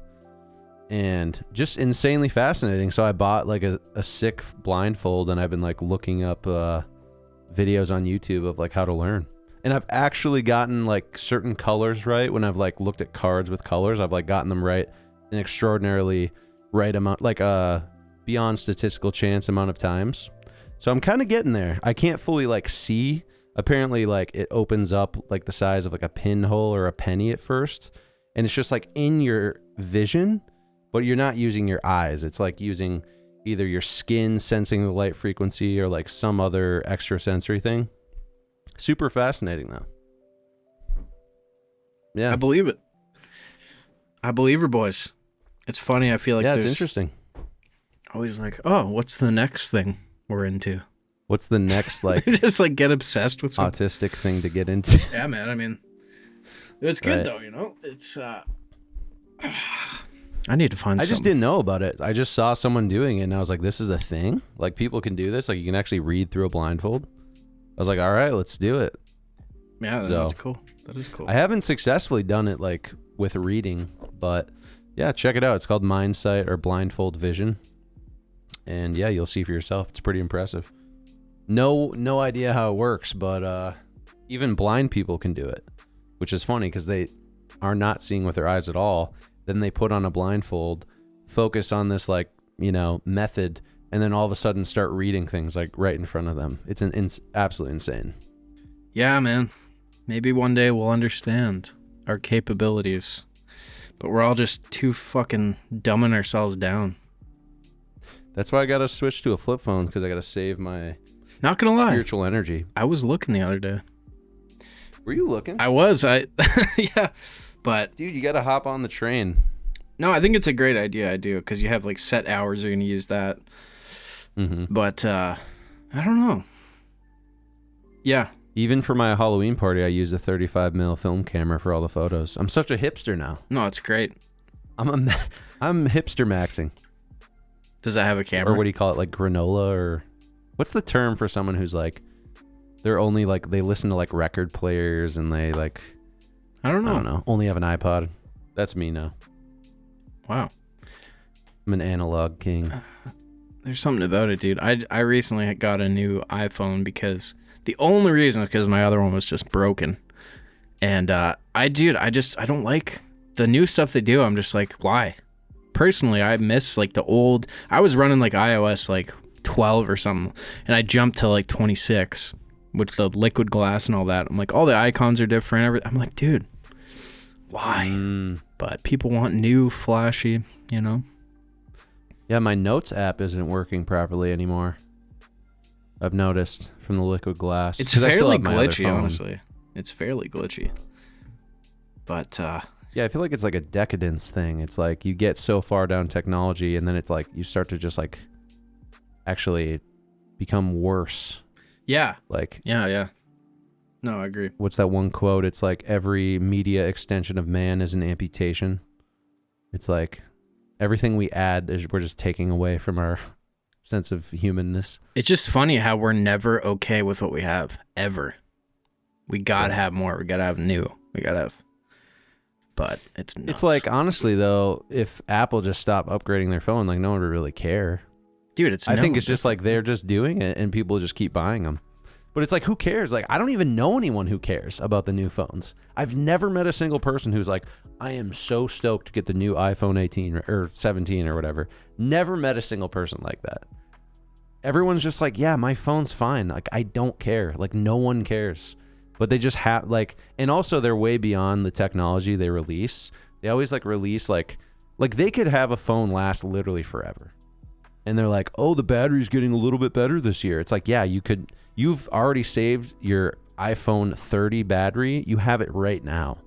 and just insanely fascinating. So I bought like a sick blindfold, and I've been like looking up videos on YouTube of like how to learn. And I've actually gotten like certain colors right. When I've like looked at cards with colors, I've like gotten them right an extraordinarily right amount, like beyond statistical chance amount of times. So I'm kind of getting there. I can't fully like see. Apparently like it opens up like the size of like a pinhole or a penny at first. And it's just like in your vision, but you're not using your eyes. It's like using either your skin sensing the light frequency or like some other extrasensory thing. Super fascinating though. Yeah.
I believe it. I believe her, boys. It's funny. I feel like
it's interesting.
Always like, oh, what's the next thing we're into?
What's the next like
just like get obsessed with something.
Autistic thing to get into?
Yeah, man. I mean, it's good though, It's I need to find
I just didn't know about it. I just saw someone doing it, and I was like, this is a thing? Like, people can do this? Like, you can actually read through a blindfold? I was like, all right, let's do it.
Yeah, that's cool. That is cool.
I haven't successfully done it, like, with reading, but, yeah, check it out. It's called Mind Sight or Blindfold Vision. And, yeah, you'll see for yourself. It's pretty impressive. No idea how it works, but even blind people can do it, which is funny because they are not seeing with their eyes at all. Then they put on a blindfold, focus on this like, method, and then all of a sudden start reading things like right in front of them. It's absolutely insane.
Yeah, man. Maybe one day we'll understand our capabilities, but we're all just too fucking dumbing ourselves down.
That's why I got to switch to a flip phone, because I got to save my
not gonna lie
spiritual energy.
I was looking the other day.
Were you looking?
I was. Yeah. But
dude, you got to hop on the train.
No, I think it's a great idea. I do, because you have like set hours you're going to use that.
Mm-hmm.
But I don't know. Yeah.
Even for my Halloween party, I used a 35mm film camera for all the photos. I'm such a hipster now.
No, it's great.
I'm hipster maxing.
Does that have a camera?
Or what do you call it? Like granola, or what's the term for someone who's like, they're only like, they listen to like record players and they like,
I don't know.
Only have an iPod. That's me now.
Wow.
I'm an analog king.
There's something about it, dude. I recently got a new iPhone because the only reason is because my other one was just broken. And I don't like the new stuff they do. I'm just like, why? Personally, I miss like the old. I was running like iOS like 12 or something, and I jumped to like 26 with the liquid glass and all that. I'm like, all the icons are different. I'm like, dude, why? But people want new, flashy, you know?
Yeah, my Notes app isn't working properly anymore. I've noticed from the liquid glass.
It's fairly glitchy, honestly. It's fairly glitchy. But,
yeah, I feel like it's like a decadence thing. It's like you get so far down technology and then it's like you start to just like actually become worse.
Yeah.
Like,
yeah. No, I agree.
What's that one quote? It's like every media extension of man is an amputation. It's like everything we add is we're just taking away from our sense of humanness.
It's just funny how we're never okay with what we have, ever. We gotta have more. We gotta have new. We gotta have. But it's nuts.
It's like, honestly, though, if Apple just stopped upgrading their phone, like no one would really care.
Dude,
I think it's just like they're just doing it and people just keep buying them. But it's like, who cares? Like, I don't even know anyone who cares about the new phones. I've never met a single person who's like, I am so stoked to get the new iPhone 18 or 17 or whatever. Never met a single person like that. Everyone's just like, yeah, my phone's fine. Like, I don't care. Like, no one cares. But they just have, like, and also they're way beyond the technology they release. They always, like, release, like they could have a phone last literally forever. And they're like, oh, the battery's getting a little bit better this year. It's like, yeah, you've already saved your iPhone 30 battery. You have it right now.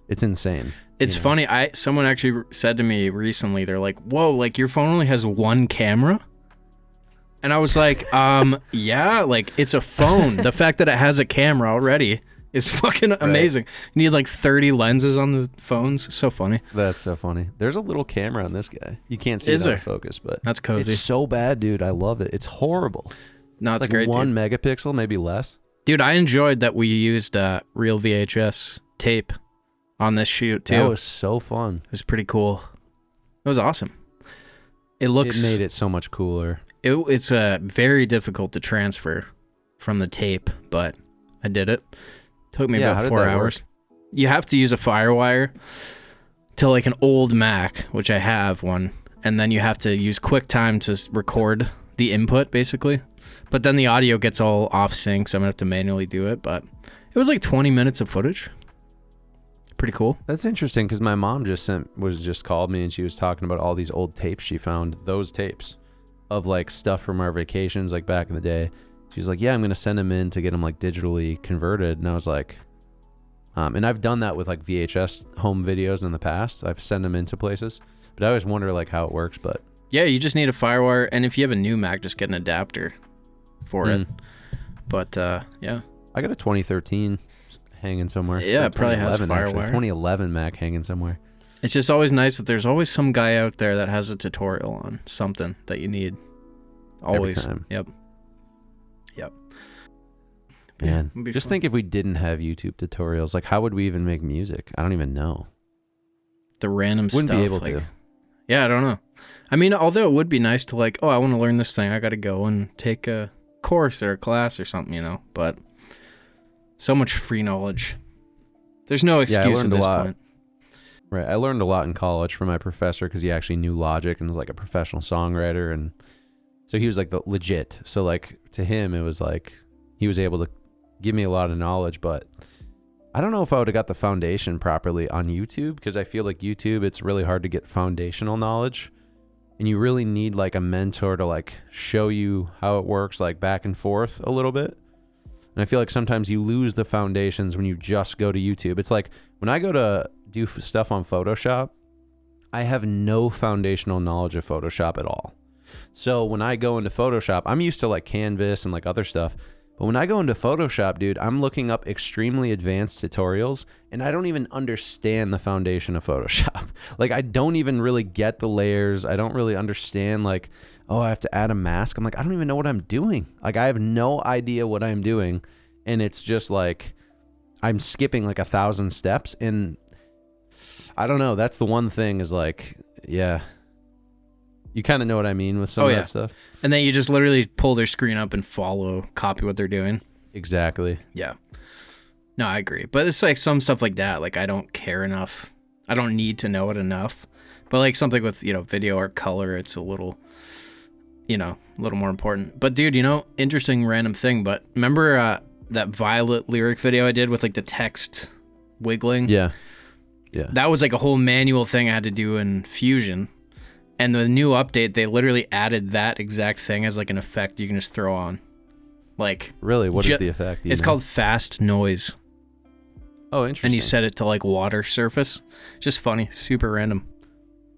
It's insane.
It's funny. Someone actually said to me recently, they're like, whoa, like your phone only has one camera? And I was like, yeah, like it's a phone. The fact that it has a camera already is fucking amazing. Right. You need like 30 lenses on the phones. So funny.
That's so funny. There's a little camera on this guy. You can't see it out of focus, but
that's cozy.
It's so bad, dude. I love it. It's horrible.
No, it's
like
great.
1 megapixel, maybe less.
Dude, I enjoyed that we used real VHS tape on this shoot too.
That was so fun.
It was pretty cool. It was awesome. It
made it so much cooler.
It's very difficult to transfer from the tape, but I did it. Took me about 4 hours. You have to use a FireWire to like an old Mac, which I have one, and then you have to use QuickTime to record the input, basically. But then the audio gets all off sync, so I'm gonna have to manually do it. But it was like 20 minutes of footage. Pretty cool.
That's interesting because my mom just called me and she was talking about all these old tapes she found. Those tapes of like stuff from our vacations, like back in the day. She's like, yeah, I'm gonna send them in to get them like digitally converted. And I was like, and I've done that with like VHS home videos in the past. I've sent them into places, but I always wonder like how it works. But
yeah, you just need a FireWire, and if you have a new Mac, just get an adapter for it. But yeah,
I got a 2013 hanging somewhere.
Yeah, it probably has FireWire.
2011 Mac hanging somewhere.
It's just always nice that there's always some guy out there that has a tutorial on something that you need. Always.
Every time.
Yep.
Man, just think if we didn't have YouTube tutorials, like how would we even make music? I don't even know.
The random
Wouldn't
stuff.
Be able to.
Yeah, I don't know. I mean, although it would be nice to like, oh, I want to learn this thing. I got to go and take a course or a class or something, you know. But so much free knowledge. There's no excuse at this point.
Right. I learned a lot in college from my professor because he actually knew Logic and was like a professional songwriter. And so he was like the legit. So like to him, it was like he was able to give me a lot of knowledge. But I don't know if I would have got the foundation properly on YouTube because I feel like YouTube, it's really hard to get foundational knowledge. And you really need like a mentor to like show you how it works, like back and forth a little bit. And I feel like sometimes you lose the foundations when you just go to YouTube. It's like when I go to do stuff on Photoshop, I have no foundational knowledge of Photoshop at all. So when I go into Photoshop, I'm used to like Canvas and like other stuff. But when I go into Photoshop, dude, I'm looking up extremely advanced tutorials and I don't even understand the foundation of Photoshop. Like I don't even really get the layers. I don't really understand like, oh, I have to add a mask. I'm like, I don't even know what I'm doing. Like I have no idea what I'm doing. And it's just like, I'm skipping like 1,000 steps. And I don't know. That's the one thing is like, yeah. You kind of know what I mean with some of that stuff.
And then you just literally pull their screen up and copy what they're doing.
Exactly.
Yeah. No, I agree. But it's like some stuff like that. Like I don't care enough. I don't need to know it enough. But like something with, video or color, it's a little more important. But dude, interesting random thing. But remember that Violet lyric video I did with like the text wiggling?
Yeah. Yeah.
That was like a whole manual thing I had to do in Fusion. And the new update, they literally added that exact thing as like an effect you can just throw on. Like
really, what is the effect?
It's called fast noise.
Oh, interesting.
And you set it to like water surface. Just funny, super random.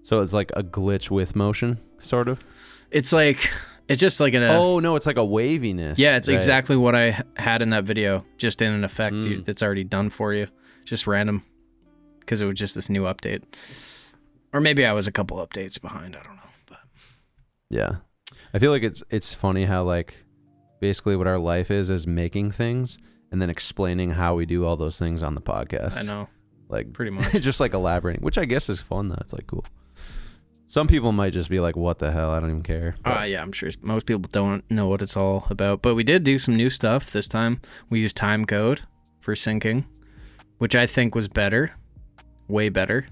So it's like a glitch with motion, sort of.
It's just like
oh no, it's like a waviness.
Yeah, it's exactly what I had in that video, just in an effect that's already done for you, just random, because it was just this new update. Or maybe I was a couple updates behind. I don't know. But
yeah, I feel like it's funny how like basically what our life is making things and then explaining how we do all those things on the podcast.
I know.
Like
pretty much.
Just like elaborating, which I guess is fun though. It's like cool. Some people might just be like, what the hell? I don't even care.
Yeah, I'm sure most people don't know what it's all about. But we did do some new stuff this time. We used time code for syncing, which I think was better. Way better.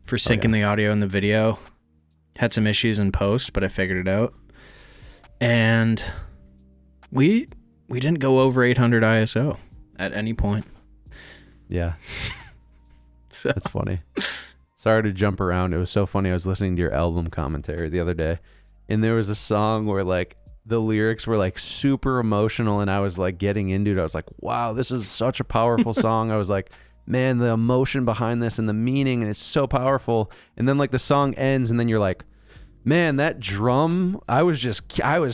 For syncing the audio and the video. Had some issues in post, but I figured it out. And we didn't go over 800 ISO at any point.
Yeah. That's funny. Sorry to jump around. It was so funny. I was listening to your album commentary the other day, and there was a song where like the lyrics were like super emotional, and I was like getting into it. I was like, wow, this is such a powerful song. I was like, man, the emotion behind this and the meaning, and it's so powerful. And then like the song ends, and then you're like, man, that drum, I was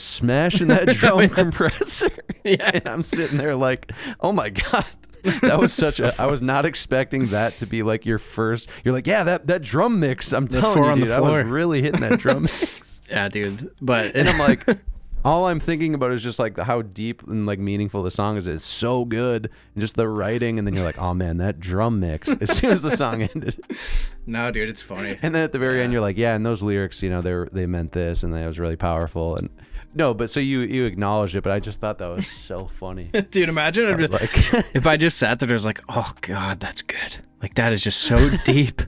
smashing that drum compressor. Yeah. And I'm sitting there like, oh my God. That was I was not expecting that to be like your first, you're like, yeah, that drum mix, I'm telling you, dude, I was really hitting that drum mix.
Yeah, dude. And
I'm like, all I'm thinking about is just like how deep and like meaningful the song is. It's so good. And just the writing. And then you're like, oh man, that drum mix as soon as the song ended.
No, dude, it's funny.
And then at the very end, you're like, yeah, and those lyrics, they meant this and that was really powerful. And no, but so you acknowledged it, but I just thought that was so funny.
Dude, imagine if I just sat there and was like, oh God, that's good. Like that is just so deep.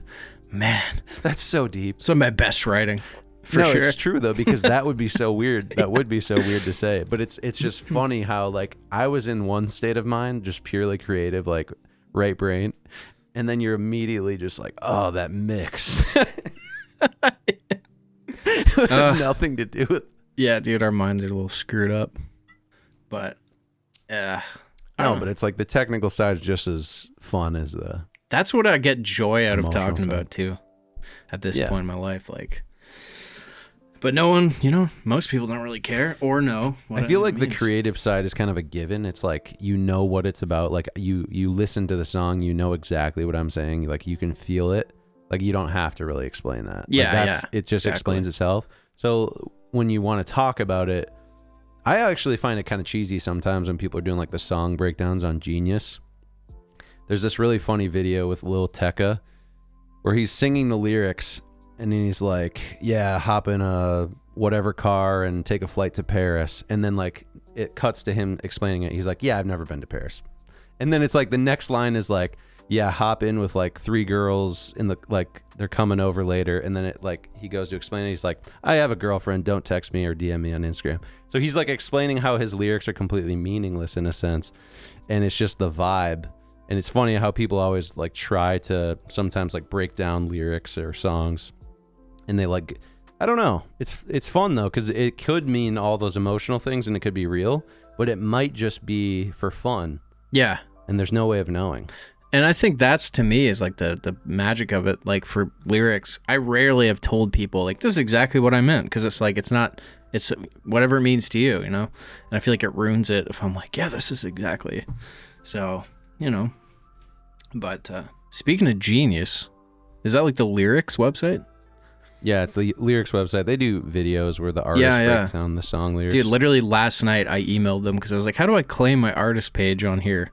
Man.
That's so deep.
Some of my best writing. For sure.
It's true though, because that would be so weird. That would be so weird to say. But it's just funny how like I was in one state of mind, just purely creative, like right brain, and then you're immediately just like, oh, that mix. Nothing to do with.
Yeah, dude, our minds are a little screwed up. But
but it's like the technical side is just as fun as the.
That's what I get joy out of talking
side.
about too. At this point in my life, like. But no one, most people don't really care or know what
I feel like
means.
the creative side is kind of a given. It's like, what it's about. Like you listen to the song, you know exactly what I'm saying. Like you can feel it. Like you don't have to really explain that.
Yeah,
It just explains itself. So when you want to talk about it, I actually find it kind of cheesy sometimes when people are doing like the song breakdowns on Genius. There's this really funny video with Lil Tecca where he's singing the lyrics. And then he's like, yeah, hop in a whatever car and take a flight to Paris. And then like it cuts to him explaining it. He's like, yeah, I've never been to Paris. And then it's like the next line is like, yeah, hop in with like 3 girls in the, like they're coming over later. And then it like, he goes to explain it. He's like, I have a girlfriend. Don't text me or DM me on Instagram. So he's like explaining how his lyrics are completely meaningless in a sense. And it's just the vibe. And it's funny how people always like try to sometimes like break down lyrics or songs. And they like, I don't know. It's fun though, because it could mean all those emotional things and it could be real, but it might just be for fun.
Yeah.
And there's no way of knowing.
And I think that's, to me, is like the magic of it. Like for lyrics, I rarely have told people like, this is exactly what I meant. Because it's like, it's whatever it means to you, you know? And I feel like it ruins it if I'm like, yeah, this is exactly. So, you know. But speaking of Genius, is that like the lyrics website?
Yeah, it's the lyrics website. They do videos where the artist breaks down the song lyrics.
Dude, literally last night I emailed them because I was like, how do I claim my artist page on here?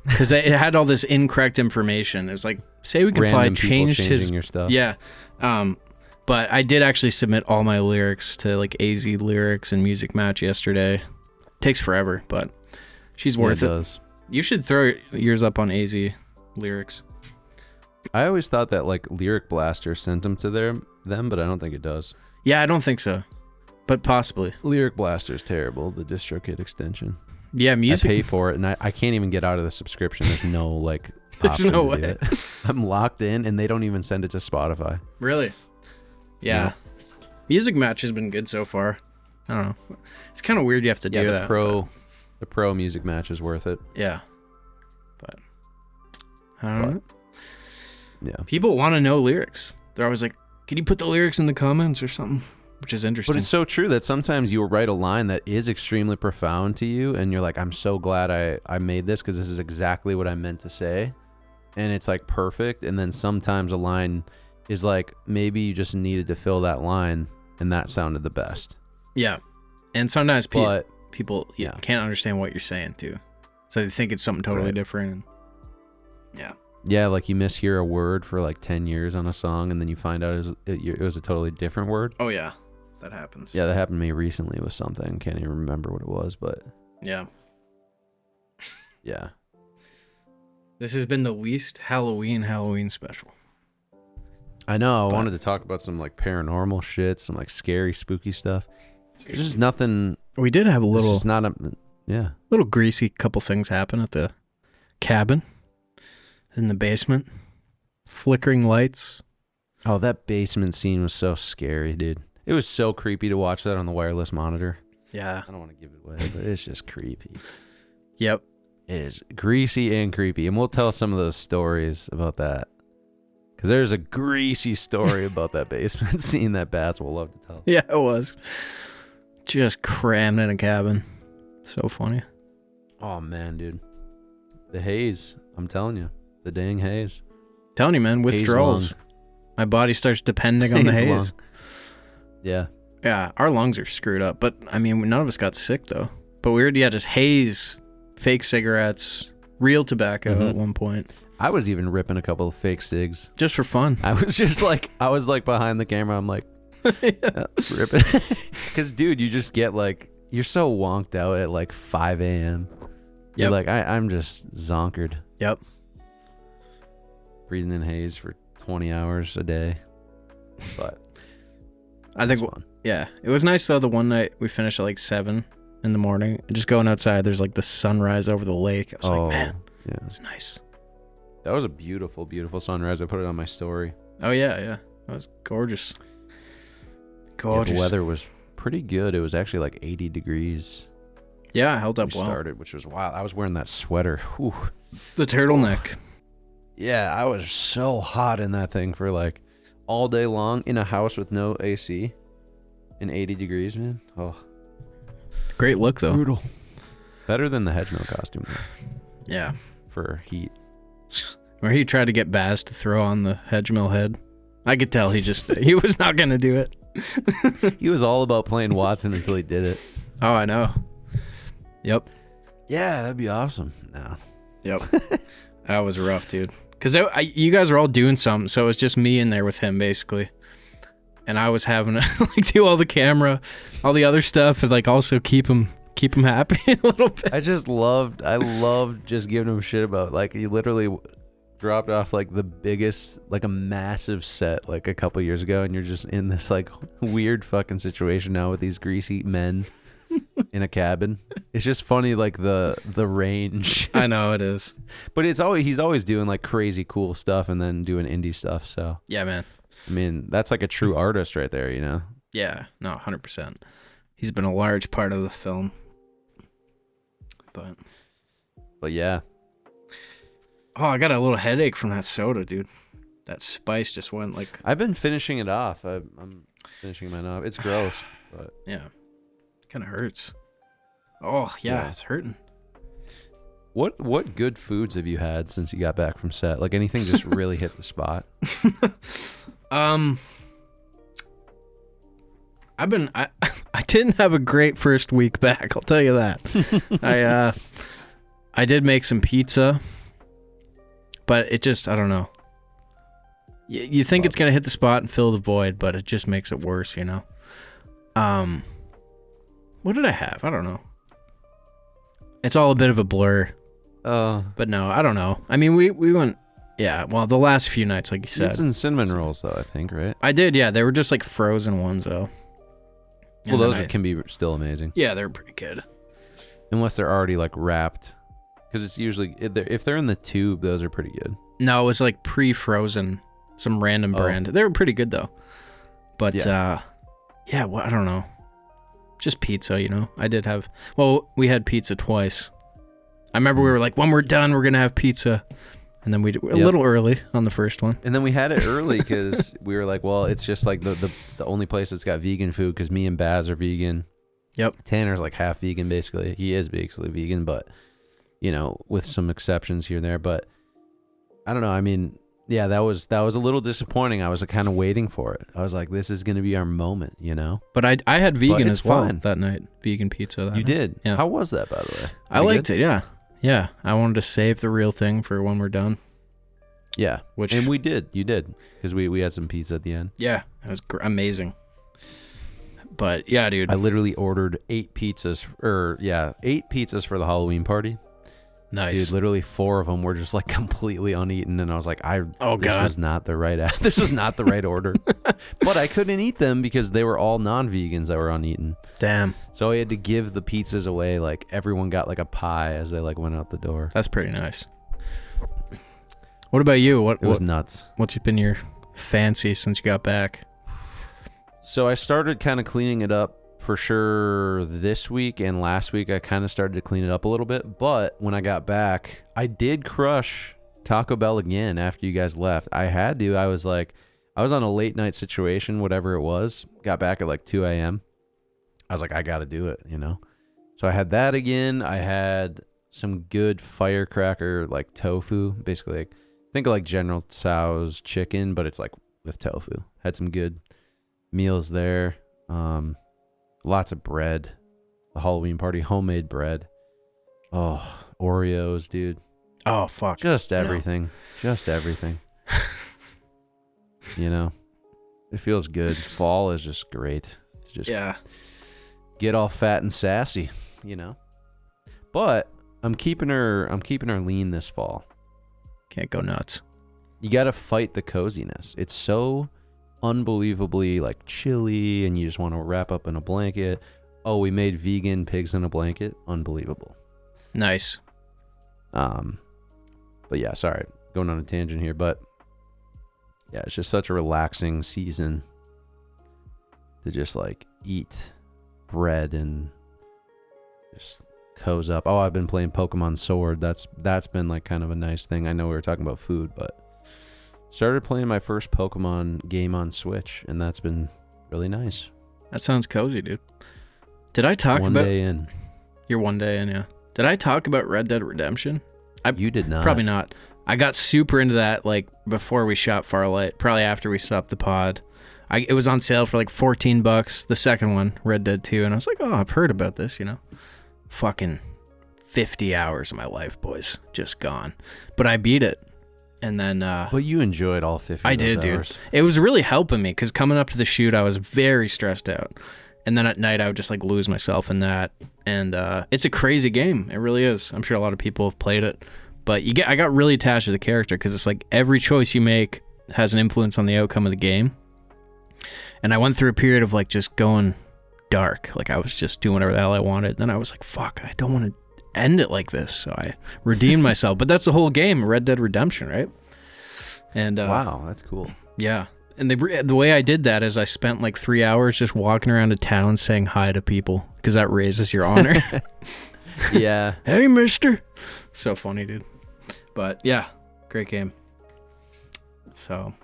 Because it had all this incorrect information. It was like, say we can find changed his
your stuff.
Yeah. But I did actually submit all my lyrics to like AZ Lyrics and Music Match yesterday. Takes forever, but she's worth it.
Does.
You should throw yours up on AZ Lyrics.
I always thought that like Lyric Blaster sent them to them, but I don't think it does.
Yeah, I don't think so, but possibly.
Lyric Blaster is terrible, the DistroKid extension.
Yeah, music.
I pay for it, and I can't even get out of the subscription. There's no like
There's
option
no
to do
way.
it. I'm locked in, and they don't even send it to Spotify.
Really? Yeah. Music Match has been good so far. I don't know. It's kind of weird you have to do that.
The Pro Music Match is worth it.
Yeah. But I don't know.
Yeah.
People want to know lyrics. They're always like, can you put the lyrics in the comments or something? Which is interesting.
But it's so true that sometimes you'll write a line that is extremely profound to you, and you're like, I'm so glad I made this because this is exactly what I meant to say. And it's like perfect. And then sometimes a line is like, maybe you just needed to fill that line, and that sounded the best.
Yeah. And sometimes people
yeah.
can't understand what you're saying too. So they think it's something totally different. And yeah.
Yeah, like you mishear a word for like 10 years on a song, and then you find out it was a totally different word.
Oh, yeah. That happens.
Yeah, that happened to me recently with something. Can't even remember what it was, but...
Yeah.
Yeah.
This has been the least Halloween special.
I know. I wanted to talk about some like paranormal shit, some like scary, spooky stuff. There's just nothing...
We did have a little...
It's not a... Yeah.
Little greasy couple things happen at the cabin. In the basement. Flickering lights.
Oh, that basement scene was so scary, dude. It was so creepy to watch that on the wireless monitor.
Yeah.
I don't want to give it away, but it's just creepy.
Yep.
It is greasy and creepy. And we'll tell some of those stories about that. Because there's a greasy story about that basement scene that Bats will love to tell.
Yeah, it was. Just crammed in a cabin. So funny.
Oh, man, dude. The haze. I'm telling you. The dang haze.
Telling you, man, withdrawals. My body starts depending on the haze.
Lung. Yeah.
Yeah, our lungs are screwed up. But, I mean, none of us got sick, though. But weird, yeah, just haze, fake cigarettes, real tobacco at one point.
I was even ripping a couple of fake cigs.
Just for fun.
I was like behind the camera. I'm like, ripping. Because, dude, you just get like, you're so wonked out at like 5 a.m. You're like, I'm just zonkered.
Yep.
Breathing in haze for 20 hours a day. But
I think,
fun.
Yeah. It was nice, though, the one night we finished at like 7 in the morning. Just going outside, there's like the sunrise over the lake. I was like, man, it's nice.
That was a beautiful, beautiful sunrise. I put it on my story.
Oh, yeah. That was gorgeous.
Yeah, the weather was pretty good. It was actually like 80 degrees.
Yeah, it held up well.
Started, which was wild. I was wearing that sweater. Whew.
The turtleneck.
Yeah, I was so hot in that thing for like all day long in a house with no AC in 80 degrees, man. Oh.
Great look, though.
Brutal. Better than the Hedgemill costume, though.
Yeah.
For heat.
Where he tried to get Baz to throw on the Hedgemill head. I could tell he was not going to do it.
He was all about playing Watson until he did it.
Oh, I know. Yep.
Yeah, that'd be awesome. No.
Yep. That was rough, dude. Because you guys were all doing something, so it was just me in there with him, basically. And I was having to like do all the camera, all the other stuff, and like also keep him happy a little bit.
I loved just giving him shit about, like, he literally dropped off like the biggest, like a massive set like a couple years ago, and you're just in this like weird fucking situation now with these greasy men in a cabin. It's just funny, like the range.
I know it is,
but he's always doing like crazy cool stuff and then doing indie stuff. So
yeah, man.
I mean, that's like a true artist right there, you know?
Yeah, no, 100%. He's been a large part of the film. But
yeah.
Oh, I got a little headache from that soda, dude. That spice just went like...
I've been finishing it off. I'm finishing mine off. It's gross, but...
Yeah. Kind of hurts. Oh, yeah, it's hurting.
What good foods have you had since you got back from set? Like anything just really hit the spot?
I didn't have a great first week back, I'll tell you that. I did make some pizza, but it just, I don't know. You think it's going to hit the spot and fill the void, but it just makes it worse, you know? What did I have? I don't know. It's all a bit of a blur. But no, I don't know. I mean, we went, yeah, well, the last few nights, like you said.
It's in cinnamon rolls, though, I think, right?
I did, yeah. They were just like frozen ones, though.
Well, those can be still amazing.
Yeah, they're pretty good.
Unless they're already like wrapped. Because it's usually, if they're in the tube, those are pretty good.
No, it was like pre-frozen, some random brand. They were pretty good, though. But, yeah, well, I don't know. Just pizza, you know? I did have, well, we had pizza twice. I remember we were like, when we're done, we're going to have pizza. And then we a little early on the first one.
And then we had it early because we were like, well, it's just like the only place that's got vegan food because me and Baz are vegan.
Yep.
Tanner's like half vegan, basically. He is basically vegan, but, you know, with some exceptions here and there. But I don't know. I mean, yeah, that was a little disappointing. I was kind of waiting for it. I was like, this is going to be our moment, you know?
But I had vegan as well
fine.
that night. Vegan pizza that night.
You did?
Yeah.
How was that, by the way?
I liked it, yeah. Yeah, I wanted to save the real thing for when we're done.
Yeah, and we did. You did, because we had some pizza at the end.
Yeah, it was amazing. But yeah, dude,
I literally ordered 8 pizzas for the Halloween party.
Nice,
dude. Literally 4 of them were just like completely uneaten, and I was like, this was not the right this was not the right order. But I couldn't eat them because they were all non-vegans that were uneaten.
Damn.
So I had to give the pizzas away. Like everyone got like a pie as they like went out the door.
That's pretty nice. What about you?
It was nuts.
What's been your fancy since you got back?
So I started kind of cleaning it up for sure this week, and last week I kind of started to clean it up a little bit. But when I got back, I did crush Taco Bell again after you guys left. I had to. I was on a late night situation, whatever it was. Got back at like 2 a.m. I was like, I got to do it, you know? So I had that again. I had some good firecracker, like tofu, basically like, think of like General Tso's chicken, but it's like with tofu. Had some good meals there. Lots of bread. The Halloween party, homemade bread. Oh, Oreos, dude.
Oh, fuck.
Just everything. No. Just everything. You know? It feels good. Fall is just great. To just get all fat and sassy, you know? But I'm keeping her lean this fall.
Can't go nuts.
You got to fight the coziness. It's so unbelievably like chilly and you just want to wrap up in a blanket. Oh, we made vegan pigs in a blanket. Unbelievable.
Nice.
But yeah, sorry, going on a tangent here, but yeah, it's just such a relaxing season to just like eat bread and just cozy up. Oh, I've been playing Pokemon Sword. That's been like kind of a nice thing. I know we were talking about food, but started playing my first Pokemon game on Switch, and that's been really nice.
That sounds cozy, dude. Did I talk about...
One day in.
You're one day in, yeah. Did I talk about Red Dead Redemption?
You did not.
Probably not. I got super into that like before we shot Farlight, probably after we stopped the pod. It was on sale for like $14, the second one, Red Dead 2, and I was like, oh, I've heard about this, you know. Fucking 50 hours of my life, boys. Just gone. But I beat it. And then
but you enjoyed all 50
I did,
hours.
Dude. It was really helping me because coming up to the shoot I was very stressed out. And then at night I would just like lose myself in that. And it's a crazy game. It really is. I'm sure a lot of people have played it. But I got really attached to the character because it's like every choice you make has an influence on the outcome of the game. And I went through a period of like just going dark. Like I was just doing whatever the hell I wanted. Then I was like, fuck, I don't want to end it like this. So I redeemed myself. But that's the whole game, Red Dead Redemption, right? And
wow, that's cool.
Yeah. And the way I did that is I spent like 3 hours just walking around a town saying hi to people because that raises your honor.
Yeah.
Hey, mister. So funny, dude. But yeah, Great game. So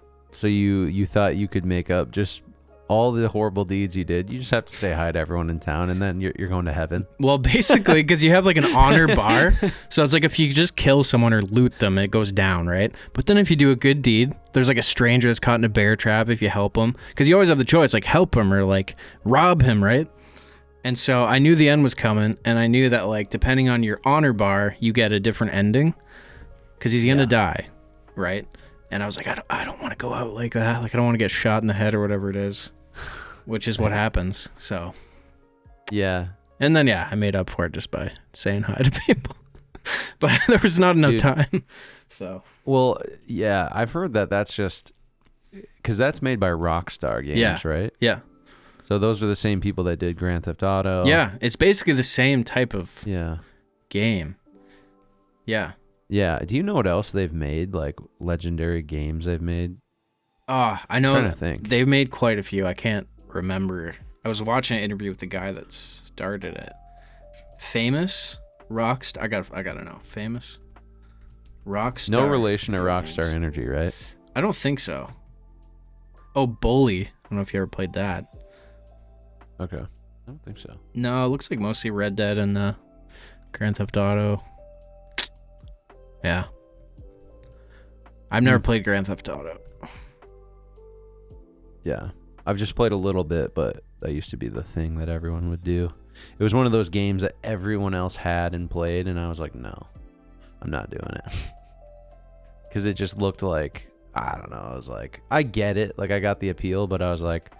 you thought you could make up just all the horrible deeds you did. You just have to say hi to everyone in town, and then you're going to heaven.
Well, basically, because you have like an honor bar. So it's like if you just kill someone or loot them, it goes down, right? But then if you do a good deed, there's like a stranger that's caught in a bear trap if you help him. Because you always have the choice, like help him or like rob him, right? And so I knew the end was coming, and I knew that like depending on your honor bar, you get a different ending. Because he's going to die, right? And I was like, I don't want to go out like that. Like I don't want to get shot in the head or whatever it is. Which is what happens. So,
yeah.
And then, I made up for it just by saying hi to people. But there was not enough time. So,
well, yeah, I've heard that's just because that's made by Rockstar Games, right?
Yeah.
So those are the same people that did Grand Theft Auto.
Yeah, it's basically the same type of game. Yeah.
Yeah. Do you know what else they've made? Like legendary games they've made?
Oh, I know.
I'm trying to think.
They've made quite a few. I can't remember. I was watching an interview with the guy that started it. Famous Rockstar. I gotta know. Famous Rockstar.
No relation to Rockstar
games.
Energy, right?
I don't think so. Oh, Bully. I don't know if you ever played that.
Okay. I don't think so.
No, it looks like mostly Red Dead and the Grand Theft Auto. Yeah. I've never played Grand Theft Auto.
Yeah. I've just played a little bit, but that used to be the thing that everyone would do. It was one of those games that everyone else had and played, and I was like, no, I'm not doing it. Because it just looked like, I don't know, I was like, I get it. Like, I got the appeal, but I was like,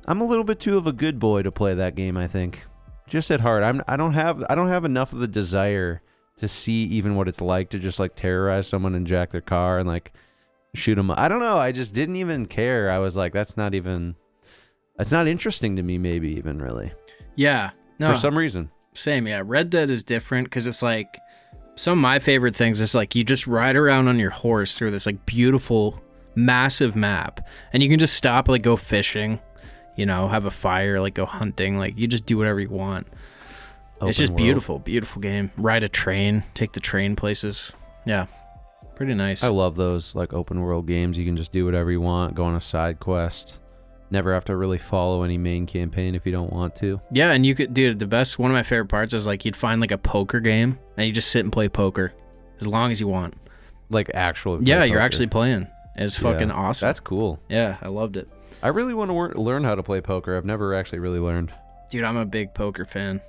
I'm a little bit too of a good boy to play that game, I think. Just at heart. I don't have enough of the desire to see even what it's like to just like terrorize someone and jack their car and like shoot them. I don't know. I just didn't even care. I was like, that's not interesting to me, maybe even really.
Yeah. No.
For some reason.
Same, yeah. Red Dead is different because it's like some of my favorite things is like you just ride around on your horse through this like beautiful, massive map, and you can just stop, like go fishing, have a fire, like go hunting, like you just do whatever you want. It's just beautiful, beautiful game. Ride a train, take the train places. Yeah. Pretty nice.
I love those like open world games. You can just do whatever you want, go on a side quest. Never have to really follow any main campaign if you don't want to.
Yeah, and you could, dude, one of my favorite parts is like you'd find like a poker game and you just sit and play poker as long as you want.
Like actual
Yeah, you're
poker.
actually playing. It's fucking awesome.
That's cool.
Yeah, I loved it.
I really want to learn how to play poker. I've never actually really learned.
Dude, I'm a big poker fan.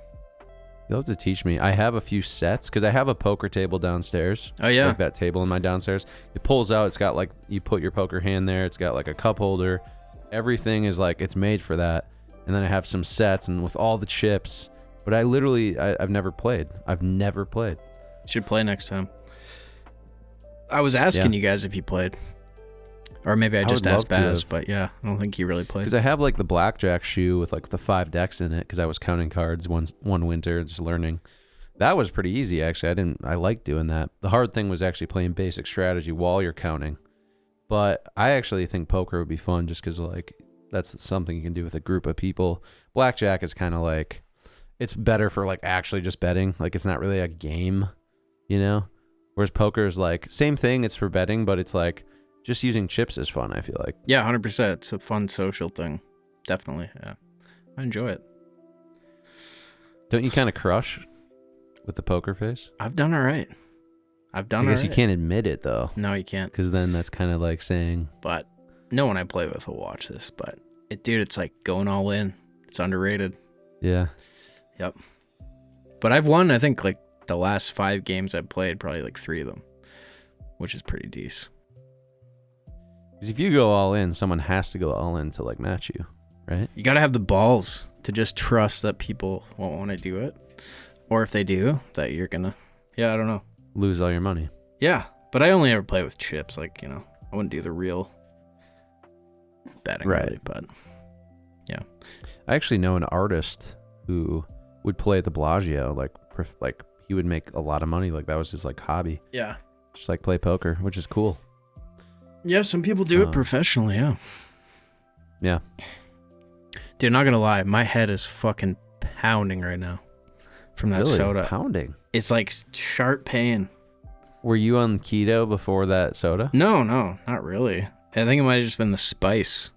You'll have to teach me. I have a few sets because I have a poker table downstairs.
Oh, yeah.
Like that table in my downstairs. It pulls out. It's got like, you put your poker hand there. It's got like a cup holder. Everything is like, it's made for that. And then I have some sets and with all the chips. But I've never played. You
should play next time. I was asking you guys if you played. Or maybe I just asked Baz, but yeah, I don't think he really played.
Because I have like the blackjack shoe with like the 5 decks in it because I was counting cards one winter, just learning. That was pretty easy, actually. I liked doing that. The hard thing was actually playing basic strategy while you're counting. But I actually think poker would be fun just because like that's something you can do with a group of people. Blackjack is kind of like, it's better for like actually just betting. Like it's not really a game, Whereas poker is like, same thing, it's for betting, but it's like, just using chips is fun, I feel like.
Yeah, 100%. It's a fun social thing. Definitely, yeah. I enjoy it.
Don't you kind of crush with the poker face?
I've done all right. I
guess you can't admit it, though.
No, you can't.
Because then that's kind of like saying...
But no one I play with will watch this. But, dude, it's like going all in. It's underrated.
Yeah.
Yep. But I've won, I think, like the last 5 games I've played, probably like 3 of them. Which is pretty decent.
Because if you go all in, someone has to go all in to like match you, right?
You gotta have the balls to just trust that people won't want to do it, or if they do, that you're gonna, I don't know,
lose all your money.
Yeah, but I only ever play with chips. Like I wouldn't do the real betting,
right?
Really, but yeah,
I actually know an artist who would play at the Bellagio, like he would make a lot of money. Like that was his like hobby.
Yeah,
just like play poker, which is cool.
Yeah, some people do it professionally, yeah.
Yeah.
Dude, not gonna lie, my head is fucking pounding right now from that soda.
Pounding?
It's like sharp pain.
Were you on keto before that soda?
No, not really. I think it might have just been the spice.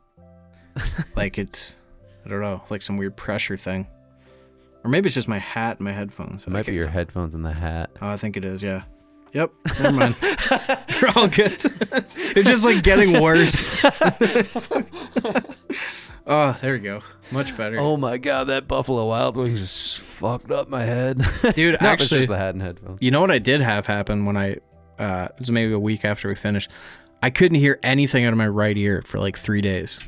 Like it's, I don't know, like some weird pressure thing. Or maybe it's just my hat and my headphones.
It might be your headphones and the hat.
Oh, I think it is, yeah. Yep, never mind. You're all good. It's just like getting worse. Oh, there we go. Much better.
Oh my God, that Buffalo Wild Wings just fucked up my head.
Dude,
no,
actually,
it's just the hat and headphones.
You know what I did have happen when it was maybe a week after we finished? I couldn't hear anything out of my right ear for like 3 days.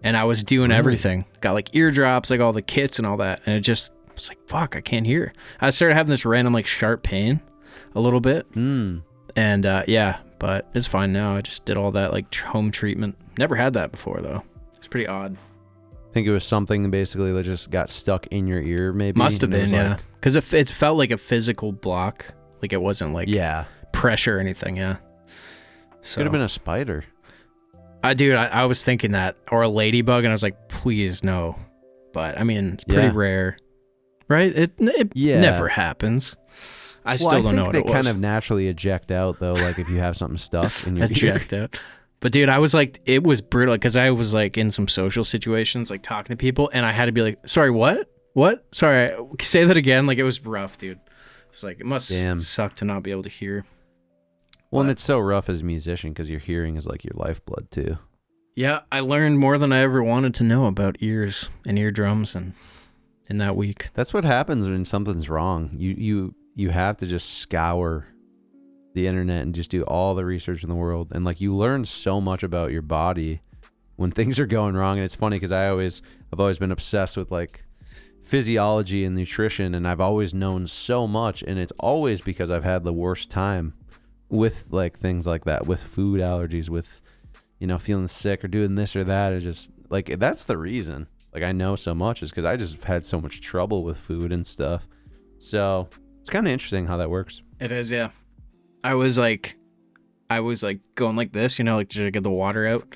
And I was doing everything. Got like eardrops, like all the kits and all that. And it just was like, fuck, I can't hear. I started having this random like sharp pain a little bit. And yeah, but it's fine now. I just did all that like home treatment. Never had that before though. It's pretty odd.
I think it was something basically that just got stuck in your ear maybe.
Must have been, yeah.
Like,
because it felt like a physical block. Like it wasn't like pressure or anything, yeah. So,
could have been a spider.
Dude, I was thinking that. Or a ladybug, and I was like, please, no. But, I mean, it's pretty rare. Right? It never happens. I still don't know what it was.
They kind of naturally eject out, though, like if you have something stuck in your ear.
Eject out. But, dude, I was like, it was brutal, because I was like in some social situations, like talking to people, and I had to be like, sorry, what? What? Sorry, say that again. Like, it was rough, dude. It was like, it must suck to not be able to hear.
Well, and it's so rough as a musician because your hearing is like your lifeblood too.
Yeah, I learned more than I ever wanted to know about ears and eardrums and in that week.
That's what happens when something's wrong. You have to just scour the internet and just do all the research in the world. And like you learn so much about your body when things are going wrong. And it's funny because I've always been obsessed with like physiology and nutrition, and I've always known so much, and it's always because I've had the worst time with like things like that, with food allergies, with, you know, feeling sick or doing this or that. It's just like, that's the reason. Like I know so much is because I just had so much trouble with food and stuff. So it's kind of interesting how that works.
It is, yeah. I was like going like this, you know, like to get the water out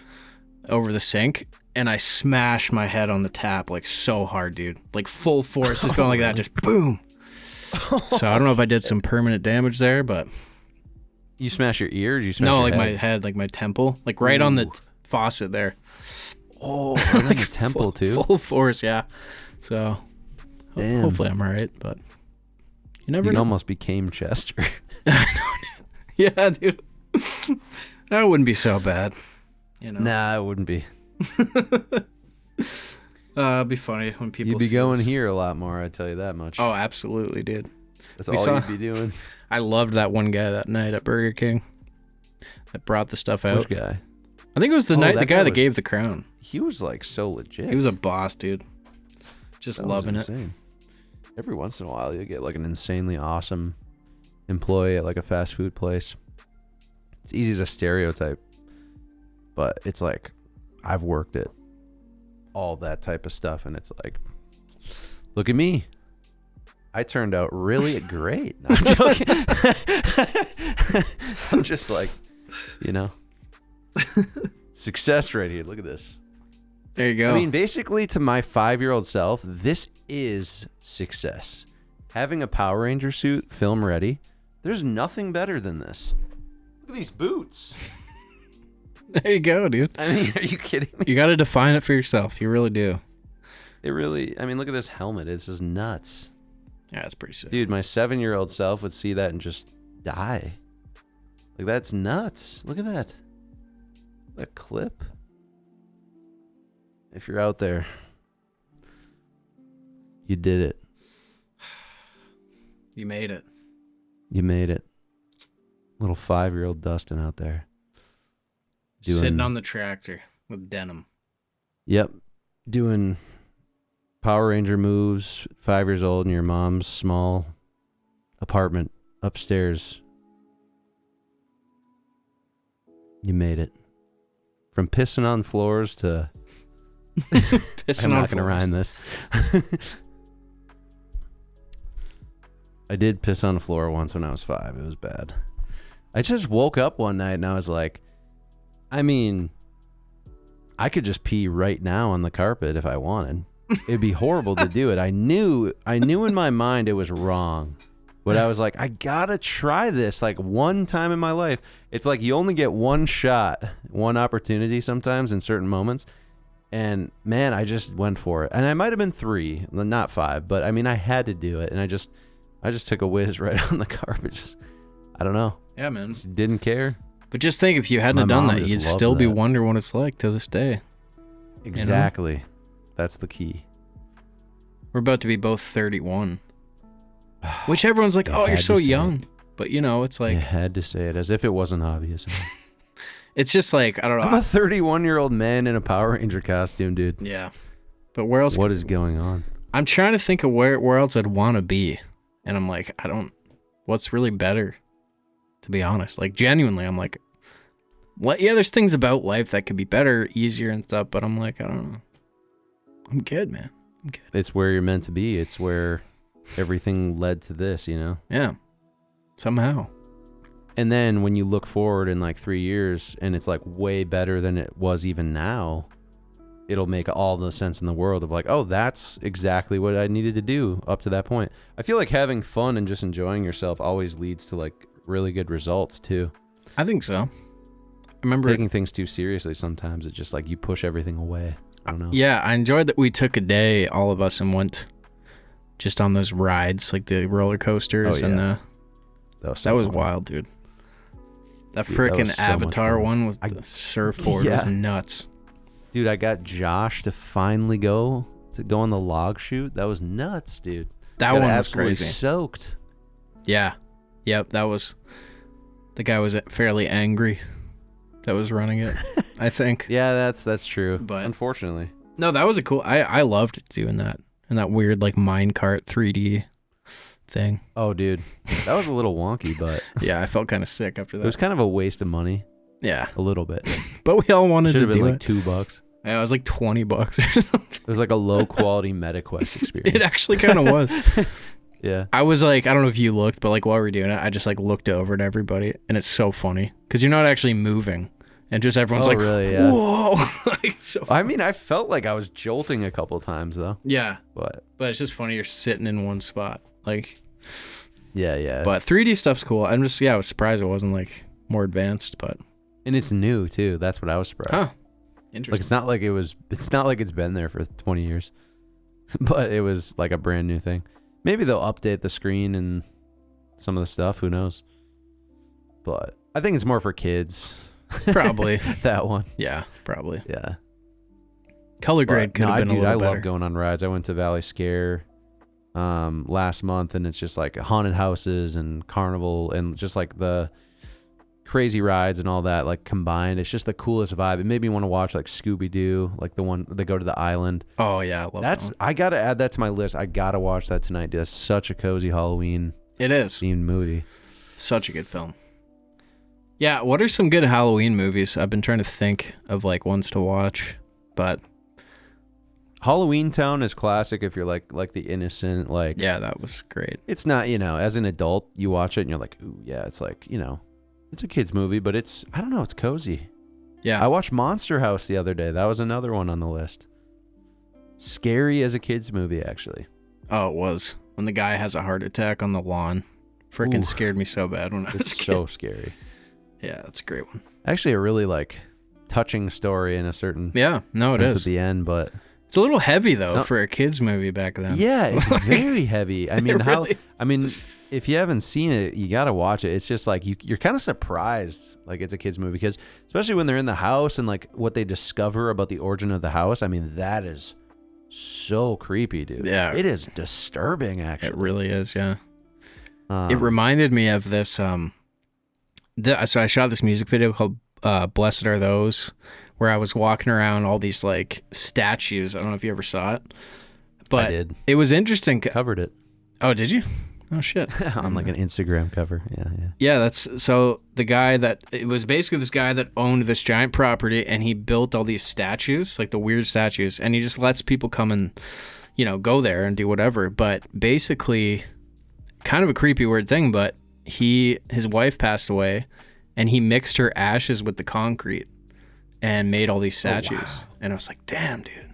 over the sink, and I smashed my head on the tap like so hard, dude. Like full force, just going like that, just boom. So I don't know if I did some permanent damage there, but
you smash your ear? Or you smash
no,
your
like
head?
my head, like my temple, like right on the faucet there.
Oh, like a temple too.
Full force, yeah. So hopefully I'm all right, but you never know.
Almost became Chester.
Yeah, dude. That wouldn't be so bad. You know.
Nah, it wouldn't be.
It'd be funny when people.
You'd be going here a lot more, I tell you that much.
Oh, absolutely, dude.
That's all you'd be doing.
I loved that one guy that night at Burger King that brought the stuff out.
Which guy?
I think it was the guy that gave the crown.
He was like so legit.
He was a boss, dude. Just loving it.
Every once in a while, you get like an insanely awesome employee at like a fast food place. It's easy to stereotype, but it's like I've worked at all that type of stuff, and it's like, look at me. I turned out really great. No, I'm joking. I'm just like, you know, success right here. Look at this.
There you go.
I mean, basically, to my 5-year-old self, this is success. Having a Power Ranger suit film ready, there's nothing better than this. Look at these boots.
There you go, dude.
I mean, are you kidding me?
You got to define it for yourself. You really do.
It really, I mean, look at this helmet. It's just nuts.
Yeah, it's pretty sick.
Dude, my 7-year-old self would see that and just die. Like, that's nuts. Look at that. That clip. If you're out there, you did it.
You made it.
You made it. Little 5-year-old Dustin out there.
Sitting on the tractor with denim.
Yep. Doing Power Ranger moves, 5 years old in your mom's small apartment upstairs. You made it. From pissing on floors to...
Pissing
I'm
on
not going to
floors.
rhyme this. I did piss on the floor once when I was 5. It was bad. I just woke up one night and I was like, I mean, I could just pee right now on the carpet if I wanted. It'd be horrible to do it. I knew in my mind it was wrong. But I was like, I gotta try this like one time in my life. It's like you only get one shot, one opportunity sometimes in certain moments. And man, I just went for it. And I might have been 3, not 5, but I mean, I had to do it. And I just took a whiz right on the garbage. I don't know.
Yeah, man.
Just didn't care.
But just think, if you hadn't have done that, you'd still be wondering what it's like to this day.
Exactly. You know? That's the key.
We're about to be both 31. Which everyone's like, oh, you're so young. But, you know, it's like...
You had to say it as if it wasn't obvious.
It's just like, I don't know.
I'm a 31-year-old man in a Power Ranger costume, dude.
Yeah. But where else...
What is going on?
I'm trying to think of where else I'd want to be. And I'm like, what's really better, to be honest? Like, genuinely, I'm like, what? Yeah, there's things about life that could be better, easier and stuff. But I'm like, I don't know. I'm good, man. I'm good.
It's where you're meant to be. It's where everything led to this, you know?
Yeah. Somehow.
And then when you look forward in like 3 years and it's like way better than it was even now, it'll make all the sense in the world of like, oh, that's exactly what I needed to do up to that point. I feel like having fun and just enjoying yourself always leads to like really good results too.
I think so. I remember
taking things too seriously sometimes. It's just like you push everything away. I don't know.
Yeah, I enjoyed that we took a day, all of us, and went just on those rides, like the roller coasters. And that was wild, dude. That freaking Avatar one with the surfboard was nuts.
Dude, I got Josh to finally go on the log shoot. That was nuts, dude.
That one was crazy.
Soaked.
Yeah. Yep, that was... The guy was fairly angry that was running it, I think.
Yeah, that's true.
But
unfortunately.
No, that was a cool... I loved doing that. And that weird, like, minecart 3D thing.
Oh, dude. That was a little wonky, but...
Yeah, I felt kind of sick after that.
It was kind of a waste of money.
Yeah.
A little bit.
But we all wanted to do it.
Should have been like $2.
Yeah, it was like $20 or something.
It was like a low-quality MetaQuest experience.
It actually kind of was.
Yeah.
I was like, I don't know if you looked, but like while we were doing it, I just like looked over at everybody, and it's so funny because you're not actually moving, and just everyone's like,
really? Yeah.
Whoa. Like, so
I mean, I felt like I was jolting a couple times though.
Yeah.
But
it's just funny you're sitting in one spot. Like,
yeah.
But 3D stuff's cool. I was surprised it wasn't like more advanced, but.
And it's new too. That's what I was surprised.
Huh. Interesting.
Like it's not like it's been there for 20 years. But it was like a brand new thing. Maybe they'll update the screen and some of the stuff, who knows. But I think it's more for kids.
Probably.
That one.
Yeah, probably.
Yeah.
Color grade could have been a little better.
I love going on rides. I went to Valley Scare last month, and it's just like haunted houses and carnival and just like the crazy rides and all that like combined. It's just the coolest vibe. It made me want to watch like Scooby-Doo, like the one they go to the island.
Oh yeah, I love that one.
I gotta add that to my list. I gotta watch that tonight, dude. That's such a cozy Halloween themed movie.
Such a good film. Yeah, what are some good Halloween movies? I've been trying to think of like ones to watch, but
Halloween Town is classic if you're like the innocent, like,
yeah, that was great.
It's not, as an adult you watch it and you're like, ooh, yeah, it's like, it's a kid's movie, but it's, I don't know, it's cozy.
Yeah.
I watched Monster House the other day. That was another one on the list. Scary as a kid's movie, actually.
Oh, it was. When the guy has a heart attack on the lawn. Freaking scared me so bad when I was a kid.
It's so scary.
Yeah, that's a great one.
Actually, a really, like, touching story in a certain
it is.
At the end, but...
It's a little heavy, though, for a kid's movie back then.
Yeah, it's very heavy. I mean, if you haven't seen it, you got to watch it. It's just like you're kind of surprised like it's a kid's movie because especially when they're in the house and like what they discover about the origin of the house. I mean, that is so creepy, dude.
Yeah.
It is disturbing, actually.
It really is, yeah. It reminded me of this. So I shot this music video called Blessed Are Those, where I was walking around all these like statues. I don't know if you ever saw it, but
I did.
It was interesting.
Covered it.
Oh, did you? Oh shit.
On like an Instagram cover. Yeah.
Yeah, that's so it was basically this guy that owned this giant property and he built all these statues, like the weird statues, and he just lets people come and, go there and do whatever. But basically kind of a creepy weird thing, but his wife passed away and he mixed her ashes with the concrete and made all these statues. And I was like, damn, dude.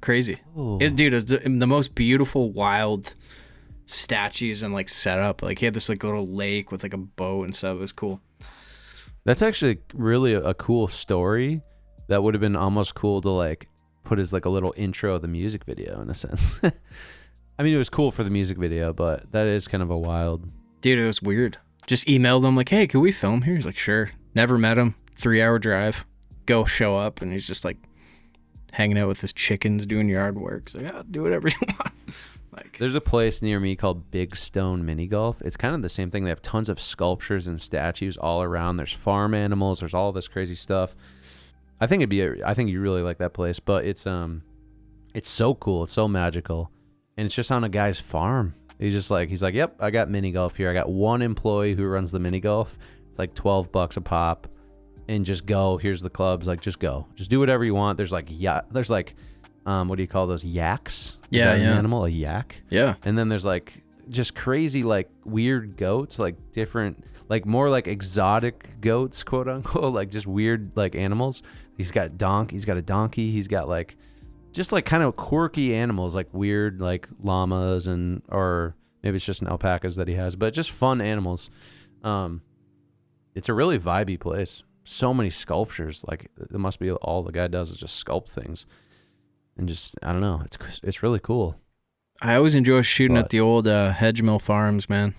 Crazy. Dude, it was the most beautiful, wild statues and like set up. Like he had this like little lake with like a boat and stuff. It was cool.
That's actually really a cool story. That would have been almost cool to like put as like a little intro of the music video in a sense. I mean, it was cool for the music video, but that is kind of a wild.
Dude, it was weird. Just emailed him like, hey, can we film here? He's like, sure. Never met him. 3-hour drive. Go show up, and he's just like hanging out with his chickens, doing yard work. So yeah, do whatever you want. Like,
there's a place near me called Big Stone Mini Golf. It's kind of the same thing. They have tons of sculptures and statues all around. There's farm animals. There's all this crazy stuff. I think you really like that place, but it's so cool. It's so magical, and it's just on a guy's farm. He's like, yep, I got mini golf here. I got one employee who runs the mini golf. It's like $12 a pop, and just go. Here's the clubs. Like, just go. Just do whatever you want. There's like, what do you call those? Yaks? Is that an animal? A yak?
Yeah.
And then there's like just crazy, like weird goats, like different, like more like exotic goats, quote unquote, like just weird like animals. He's got a donkey. He's got like just like kind of quirky animals, like weird like llamas or maybe it's just an alpacas that he has, but just fun animals. It's a really vibey place. So many sculptures. Like it must be all the guy does is just sculpt things, and just I don't know. It's really cool.
I always enjoy shooting at the old Hedge Mill Farms, man.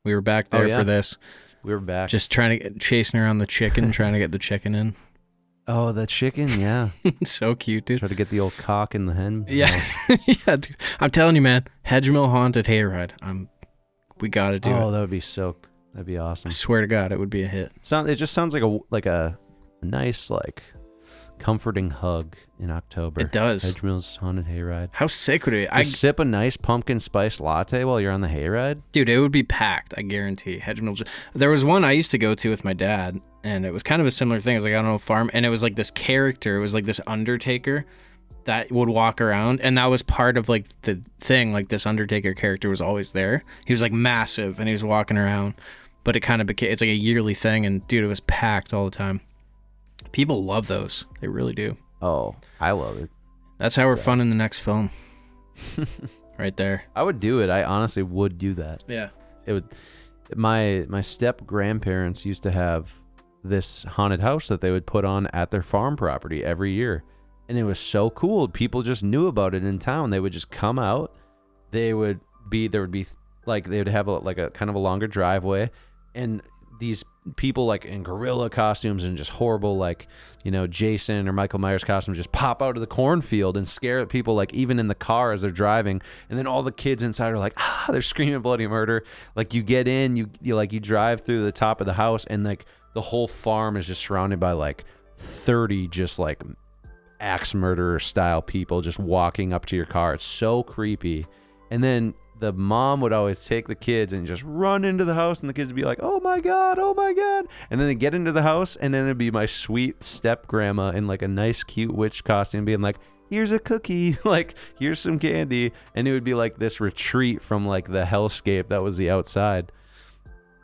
We were back there for this.
We were back.
Just chasing around the chicken, trying to get the chicken in.
Oh, the chicken, yeah.
So cute, dude.
Try to get the old cock in the hen.
Yeah. Yeah, dude. I'm telling you, man. Hedge Mill Haunted Hayride. We got to do it.
Oh, that'd be awesome.
I swear to God, it would be a hit.
It just sounds like a nice, like, comforting hug in October.
It does.
Hedge Mill's Haunted Hayride.
How sick would it be?
Sip a nice pumpkin spice latte while you're on the hayride?
Dude, it would be packed, I guarantee. Hedge Mill's. There was one I used to go to with my dad, and it was kind of a similar thing. It was like, I don't know, farm, and it was like this character. It was like this undertaker that would walk around, and that was part of like the thing. Like this undertaker character was always there. He was like massive, and he was walking around, but it kind of became, it's like a yearly thing, and dude, it was packed all the time. People love those. They really do.
Oh, I love it.
That's how we're funding the next film. Right there.
I would do it. I honestly would do that.
Yeah.
It would. My step grandparents used to have this haunted house that they would put on at their farm property every year, and it was so cool. People just knew about it in town. They would just come out. There would be like they would have a kind of a longer driveway, and these people like in gorilla costumes and just horrible like, you know, Jason or Michael Myers costumes just pop out of the cornfield and scare at people, like even in the car as they're driving. And then all the kids inside are like, they're screaming bloody murder. Like you get in, you drive through the top of the house, and like the whole farm is just surrounded by like 30 just like axe murderer style people just walking up to your car. It's so creepy. And then the mom would always take the kids and just run into the house, and the kids would be like, oh my God. And then they get into the house, and then it'd be my sweet step grandma in like a nice cute witch costume being like, here's a cookie, like here's some candy. And it would be like this retreat from like the hellscape that was the outside.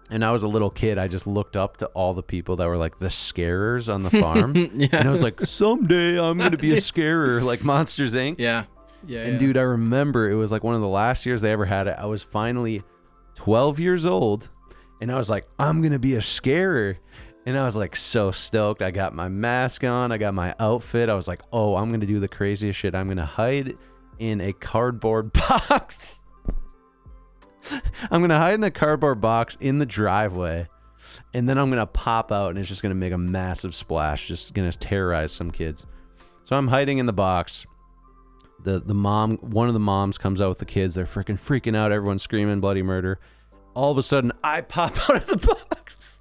And I was a little kid. I just looked up to all the people that were like the scarers on the farm. Yeah. And I was like, someday I'm going to be a scarer like Monsters, Inc.
Yeah. Yeah,
and dude, I remember it was like one of the last years they ever had it. I was finally 12 years old, and I was like, I'm going to be a scarer. And I was like so stoked. I got my mask on. I got my outfit. I was like, oh, I'm going to do the craziest shit. I'm going to hide in a cardboard box. I'm going to hide in a cardboard box in the driveway, and then I'm going to pop out, and it's just going to make a massive splash, just going to terrorize some kids. So I'm hiding in the box. One of the moms comes out with the kids. They're freaking out. Everyone's screaming bloody murder. All of a sudden, I pop out of the box.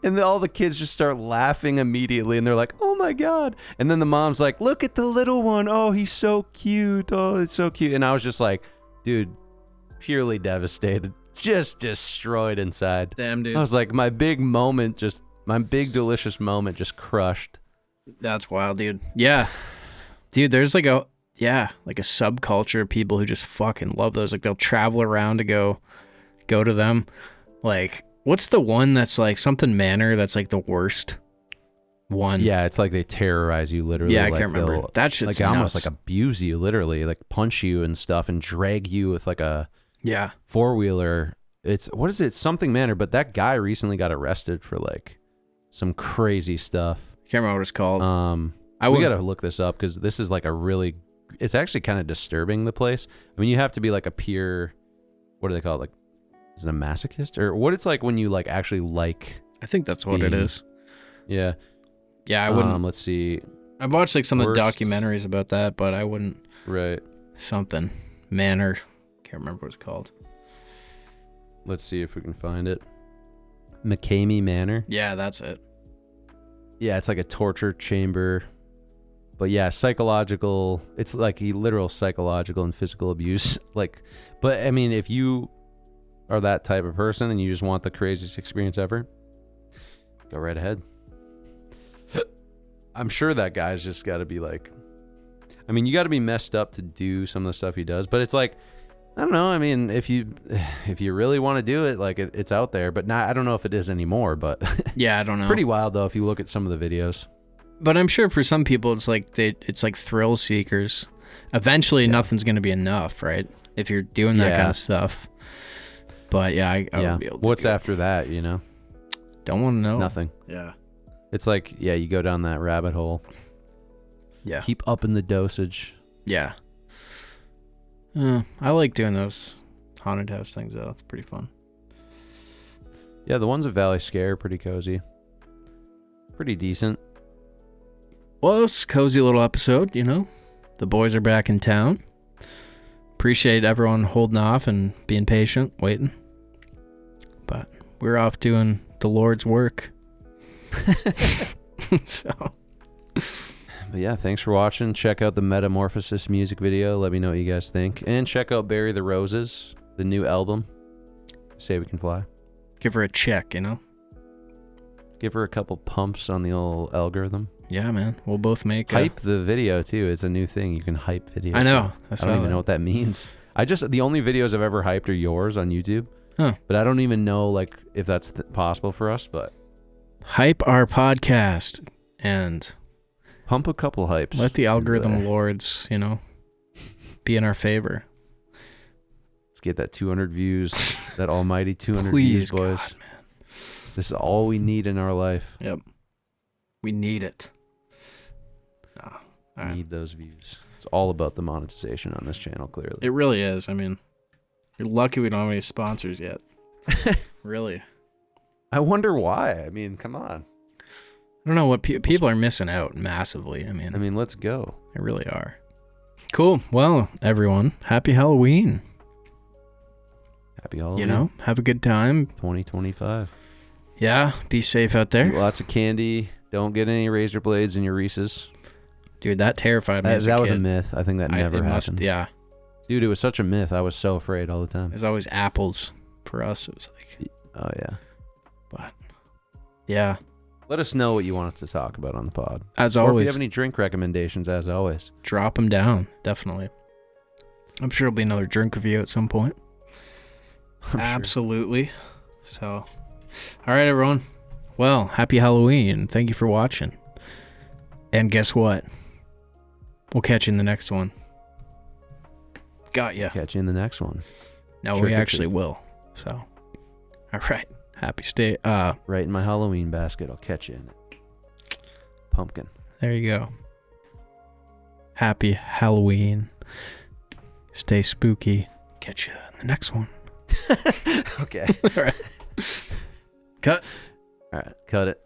And then all the kids just start laughing immediately. And they're like, oh my God. And then the mom's like, look at the little one. Oh, he's so cute. Oh, it's so cute. And I was just like, dude, purely devastated. Just destroyed inside.
Damn, dude.
I was like, my big delicious moment just crushed.
That's wild, dude. Yeah. Dude, there's like a subculture of people who just fucking love those. Like they'll travel around to go to them. Like, what's the one that's like something manor that's like the worst? one.
Yeah, it's like they terrorize you literally.
Yeah, I
like
can't remember. That shit's
like almost
nuts.
like abuse you literally, like punch you and stuff and drag you with like a four-wheeler. It's what is it? Something Manor, but that guy recently got arrested for like some crazy stuff.
Can't remember what it's called.
We gotta look this up because this is like a really. It's actually kind of disturbing, the place. I mean, you have to be like a pure. What do they call it? Like, is it a masochist or what? It's like when you like actually like.
I think that's what it is.
Yeah.
Yeah, I wouldn't.
Let's see.
I've watched like some of the documentaries about that, but I wouldn't.
Right.
Something Manor. Can't remember what it's called.
Let's see if we can find it. McCamey Manor.
Yeah, that's it.
Yeah, it's like a torture chamber. But yeah, psychological. It's like literal psychological and physical abuse. Like, but I mean, if you are that type of person and you just want the craziest experience ever, go right ahead. I'm sure that guy's just got to be like, I mean, you got to be messed up to do some of the stuff he does. But it's like, I don't know. I mean, if you really want to do it, like it's out there. But not, I don't know if it is anymore. But
yeah, I don't know.
Pretty wild though if you look at some of the videos.
But I'm sure for some people, it's like it's like thrill seekers. Eventually, nothing's gonna be enough, right? If you're doing that kind of stuff. But yeah, I wouldn't be able to.
What's after that? You know,
don't want to know.
Nothing.
Yeah.
It's like you go down that rabbit hole.
Yeah.
Keep upping the dosage.
Yeah. I like doing those haunted house things though. It's pretty fun.
Yeah, the ones at Valley Scare are pretty cozy. Pretty decent.
Well, it's a cozy little episode, you know. The boys are back in town. Appreciate everyone holding off and being patient, waiting. But we're off doing the Lord's work. So.
But yeah, thanks for watching. Check out the Metamorphosis music video. Let me know what you guys think. And check out Bury the Roses, the new album. Say We Can Fly.
Give her a check, you know?
Give her a couple pumps on the old algorithm.
Yeah, man. We'll both make
hype the video too. It's a new thing. You can hype videos.
I know.
I don't even know what that means. The only videos I've ever hyped are yours on YouTube.
Huh.
But I don't even know like if that's possible for us, but
hype our podcast and
pump a couple hypes.
Let the algorithm lords, you know, be in our favor.
Let's get that 200 views, that almighty 200
Please,
views, boys.
God, man.
This is all we need in our life.
Yep. We need it.
Need those views. It's all about the monetization on this channel, clearly.
It really is. I mean, you're lucky we don't have any sponsors yet. Really.
I wonder why. I mean, come on.
I don't know what people are missing out massively. I mean,
let's go.
They really are. Cool. Well, everyone, happy Halloween.
Happy Halloween.
You know, have a good time.
2025.
Yeah, be safe out there.
Eat lots of candy. Don't get any razor blades in your Reese's.
Dude, that terrified me as a
That
kid.
was a myth. I think that never happened.
Yeah.
Dude, it was such a myth. I was so afraid all the time.
There's always apples for us. It was like...
Oh, yeah.
But, yeah.
Let us know what you want us to talk about on the pod.
As
or
always.
If you have any drink recommendations, as always.
Drop them down. Definitely. I'm sure there'll be another drink review at some point. Absolutely. Sure. So, all right, everyone. Well, happy Halloween. Thank you for watching. And guess what? We'll catch you in the next one. Got ya.
Catch you in the next one.
No, we actually will. So, all right. Happy stay.
Right in my Halloween basket. I'll catch you in it. Pumpkin.
There you go. Happy Halloween. Stay spooky. Catch you in the next one.
Okay.
All right. Cut.
All right. Cut it.